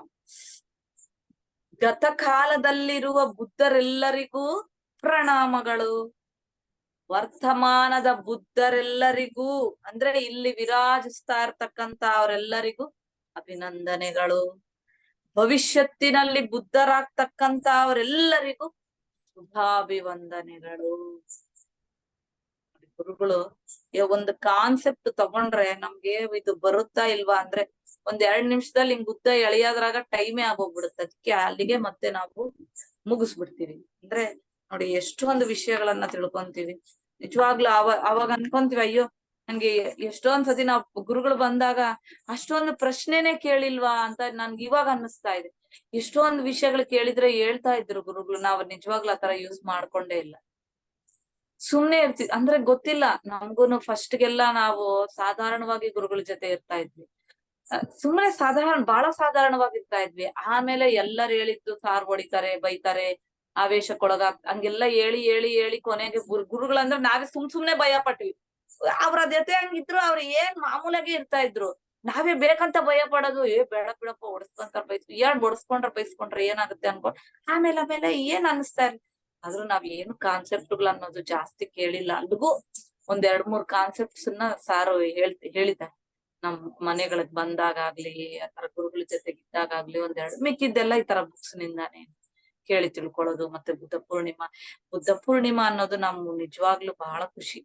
ಗತಕಾಲದಲ್ಲಿರುವ ಬುದ್ಧರೆಲ್ಲರಿಗೂ ಪ್ರಣಾಮಗಳು. ವರ್ತಮಾನದ ಬುದ್ಧರೆಲ್ಲರಿಗೂ ಅಂದ್ರೆ ಇಲ್ಲಿ ವಿರಾಜಿಸ್ತಾ ಇರ್ತಕ್ಕಂತ ಅವರೆಲ್ಲರಿಗೂ ಅಭಿನಂದನೆಗಳು. ಭವಿಷ್ಯತ್ತಿನಲ್ಲಿ ಬುದ್ಧರಾಗ್ತಕ್ಕಂತ ಅವರೆಲ್ಲರಿಗೂ ಶುಭಾಭಿವಂದನೆಗಳು. ಗುರುಗಳು ಒಂದು ಕಾನ್ಸೆಪ್ಟ್ ತಗೊಂಡ್ರೆ ನಮ್ಗೆ ಇದು ಬರುತ್ತಾ ಇಲ್ವಾ ಅಂದ್ರೆ ಒಂದ್ 2 ನಿಮಿಷದಲ್ಲಿ ಹಿಂಗ್ ಬುದ್ಧ ಎಳೆಯೋದ್ರಾಗ ಟೈಮೇ ಆಗೋಗ್ಬಿಡುತ್ತೆ. ಅದಕ್ಕೆ ಅಲ್ಲಿಗೆ ಮತ್ತೆ ನಾವು ಮುಗಿಸ್ಬಿಡ್ತೀವಿ. ಅಂದ್ರೆ ನೋಡಿ, ಎಷ್ಟೊಂದು ವಿಷಯಗಳನ್ನ ತಿಳ್ಕೊಂತೀವಿ. ನಿಜವಾಗ್ಲೂ ಅವಾಗ ಅನ್ಕೊಂತೀವಿ, ಅಯ್ಯೋ ನಂಗೆ ಎಷ್ಟೊಂದ್ ಸತಿ ನಾವು ಗುರುಗಳು ಬಂದಾಗ ಅಷ್ಟೊಂದು ಪ್ರಶ್ನೆನೆ ಕೇಳಿಲ್ವಾ ಅಂತ ನನ್ಗೆ ಇವಾಗ ಅನ್ನಿಸ್ತಾ ಇದೆ. ಎಷ್ಟೊಂದು ವಿಷಯಗಳು ಕೇಳಿದ್ರೆ ಹೇಳ್ತಾ ಇದ್ರು ಗುರುಗಳು, ನಾವು ನಿಜವಾಗ್ಲೂ ಆತರ ಯೂಸ್ ಮಾಡ್ಕೊಂಡೇ ಇಲ್ಲ. ಸುಮ್ನೆ ಇರ್ತೀವಿ. ಅಂದ್ರೆ ಗೊತ್ತಿಲ್ಲ ನಮ್ಗೂನು. ಫಸ್ಟ್ಗೆಲ್ಲ ನಾವು ಸಾಧಾರಣವಾಗಿ ಗುರುಗಳ ಜೊತೆ ಇರ್ತಾ ಇದ್ವಿ. ಸುಮ್ಮನೆ ಬಹಳ ಸಾಧಾರಣವಾಗಿರ್ತಾ ಇದ್ವಿ. ಆಮೇಲೆ ಎಲ್ಲರೂ ಹೇಳಿದ್ದು ಸಾರ್ ಹೊಡಿತಾರೆ, ಬೈತಾರೆ, ಆವೇಶಕ್ಕೊಳಗ ಹಂಗೆಲ್ಲ ಹೇಳಿ ಕೊನೆಗೆ ಗುರುಗಳಂದ್ರೆ ನಾವೇ ಸುಮ್ನೆ ಭಯ ಪಟ್ವಿ. ಅವ್ರ ಜೊತೆ ಹಂಗಿದ್ರು ಅವ್ರು ಏನ್ ಮಾಮೂಲಾಗಿ ಇರ್ತಾ ಇದ್ರು. ನಾವೇ ಬೇಕಂತ ಭಯ ಪಡೋದು. ಬೇಡ ಬಿಡಪ್ಪ, ಹೊಡಸ್ಕೊಂತಾರ ಬೈಸ್ಕೊಂಡ್ರೆ ಏನಾಗುತ್ತೆ ಅನ್ಕೊಂಡ್ ಆಮೇಲೆ ಏನ್ ಅನಿಸ್ತಾ ಇರ್ಲಿ. ಆದ್ರೂ ನಾವ್ ಏನು ಕಾನ್ಸೆಪ್ಟ್ಗಳು ಅನ್ನೋದು ಜಾಸ್ತಿ ಕೇಳಿಲ್ಲ. ಅಲ್ಲಿಗೂ ಒಂದ್ 2-3 ಕಾನ್ಸೆಪ್ಟ್ಸ್ ಸಾರು ಹೇಳಿದ್ದಾರೆ. ನಮ್ ಮನೆಗಳಿಗೆ ಬಂದಾಗ್ಲಿ, ಆತರ ಗುರುಗಳ ಜೊತೆಗಿದ್ದಾಗ್ಲಿ ಒಂದೆರಡು. ಮಿಕ್ಕಿದ್ದೆಲ್ಲ ಈ ತರ ಬುಕ್ಸ್ ನಿಂದಾನೆ ಕೇಳಿ ತಿಳ್ಕೊಳ್ಳೋದು. ಮತ್ತೆ ಬುದ್ಧ ಪೂರ್ಣಿಮಾ ಅನ್ನೋದು ನಮ್ಗೆ ನಿಜವಾಗ್ಲೂ ಬಹಳ ಖುಷಿ.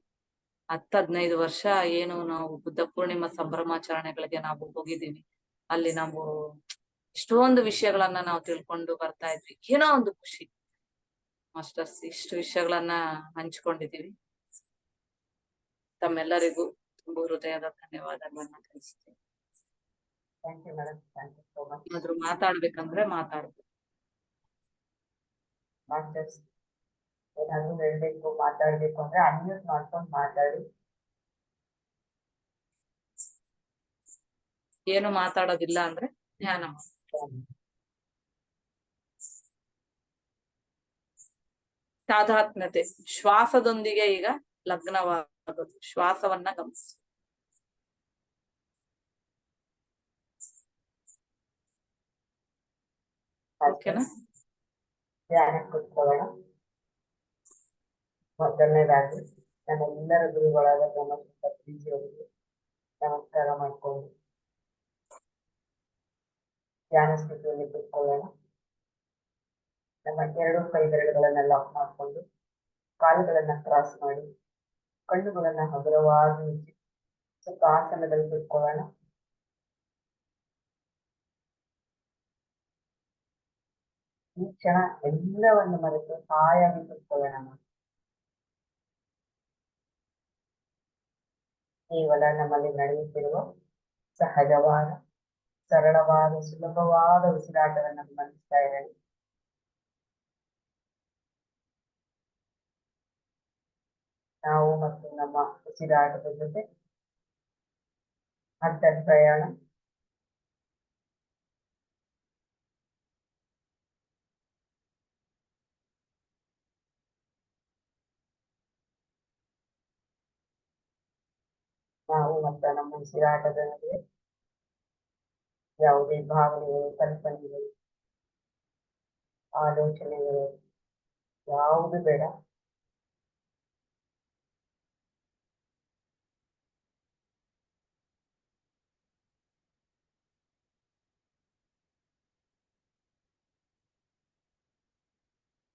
10-15 ವರ್ಷ ಏನು ನಾವು ಬುದ್ಧ ಪೂರ್ಣಿಮಾ ಸಂಭ್ರಮಾಚರಣೆಗಳಿಗೆ ನಾವು ಹೋಗಿದ್ದೀವಿ. ಅಲ್ಲಿ ನಾವು ಎಷ್ಟೊಂದು ವಿಷಯಗಳನ್ನ ನಾವು ತಿಳ್ಕೊಂಡು ಬರ್ತಾ ಇದ್ವಿ. ಏನೋ ಒಂದು ಖುಷಿ. ಮಾಸ್ಟರ್ಸ್ ಇಷ್ಟು ವಿಷಯಗಳನ್ನ ಹಂಚ್ಕೊಂಡಿದೀವಿ. ತಮ್ಮೆಲ್ಲರಿಗೂ ತುಂಬ ಹೃದಯದ ಧನ್ಯವಾದಗಳನ್ನ ತಿಳಿಸ್ತೀನಿ. ಏನಾದ್ರು ಮಾತಾಡ್ಬೇಕಂದ್ರೆ ಮಾತಾಡ್ಬೇಕು. ಮಾಸ್ಟರ್ಸ್ ಏನಾದ್ರು ಹೇಳ್ಬೇಕು, ಮಾತಾಡ್ಬೇಕು ಅಂದ್ರೆ ಅನ್ಮ್ಯೂಟ್ ಮಾಡ್ಕೊಂಡು ಮಾತಾಡಿ. ಏನು ಮಾತಾಡೋದಿಲ್ಲ ಅಂದ್ರೆ ಧ್ಯಾನ. ತಾದಾತ್ಮ್ಯತೆ, ಶ್ವಾಸದೊಂದಿಗೆ ಈಗ ಲಗ್ನವಾಗೋದು. ಶ್ವಾಸವನ್ನ ಗಮನಿಸಿ. ಓಕೆನಾ? ಧ್ಯಾನಕ್ಕೆ ಕೂತ್ಕೊಳ್ಳೋಣ. ಮೊದಲನೇದಾಗಿ ನಮ್ಮೆಲ್ಲರ ಗುರುಗಳಾದ ಬ್ರಹ್ಮಶ್ರೀ ನಮಸ್ಕಾರ ಮಾಡ್ಕೊಂಡು ಧ್ಯಾನ ಸ್ಥಿತಿಯಲ್ಲಿ ಕೂತ್ಕೊಳ್ಳೋಣ. ನಮ್ಮ 2 ಕೈ ಬೆರಳುಗಳನ್ನ ಲಾಕ್ ಮಾಡಿಕೊಂಡು ಕಾಲುಗಳನ್ನ ಕ್ರಾಸ್ ಮಾಡಿ ಕಣ್ಣುಗಳನ್ನ ಹಗುರವಾಗಿ ಮುಚ್ಚಿ ಸ್ವಲ್ಪ ಆಸನದಲ್ಲಿ ಕೂತ್ಕೊಳ್ಳೋಣ. ಈ ಕ್ಷಣ ಎಲ್ಲವನ್ನು ಮರೆತು ಹಾಯಾಗಿ ಕೂತ್ಕೊಳ್ಳೋಣ. ಕೇವಲ ನಮ್ಮಲ್ಲಿ ನಡೆಯುತ್ತಿರುವ ಸಹಜವಾದ, ಸರಳವಾದ, ಸುಲಭವಾದ ಉಸಿರಾಟವನ್ನು ಗಮನಿಸ್ತಾ ಇರೋಣ. ನಾವು ಮತ್ತು ನಮ್ಮ ಉಸಿರಾಟದ ಜೊತೆ ಅಡ್ಡ ಪ್ರಯಾಣ. ನಾವು ಮತ್ತು ನಮ್ಮ ಉಸಿರಾಟದ ನಡುವೆ ಯಾವುದೇ ಭಾವನೆಗಳು, ಕಲ್ಪನೆಗಳು, ಆಲೋಚನೆಗಳು ಯಾವುದು ಬೇಡ.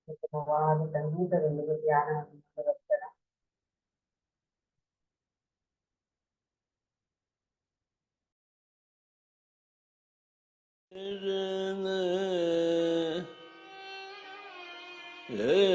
ಉತ್ತಮವಾದ ಸಂಗೀತದೊಂದಿಗೆ ಧ್ಯಾನವನ್ನು ಮಾಡುವ Yeah.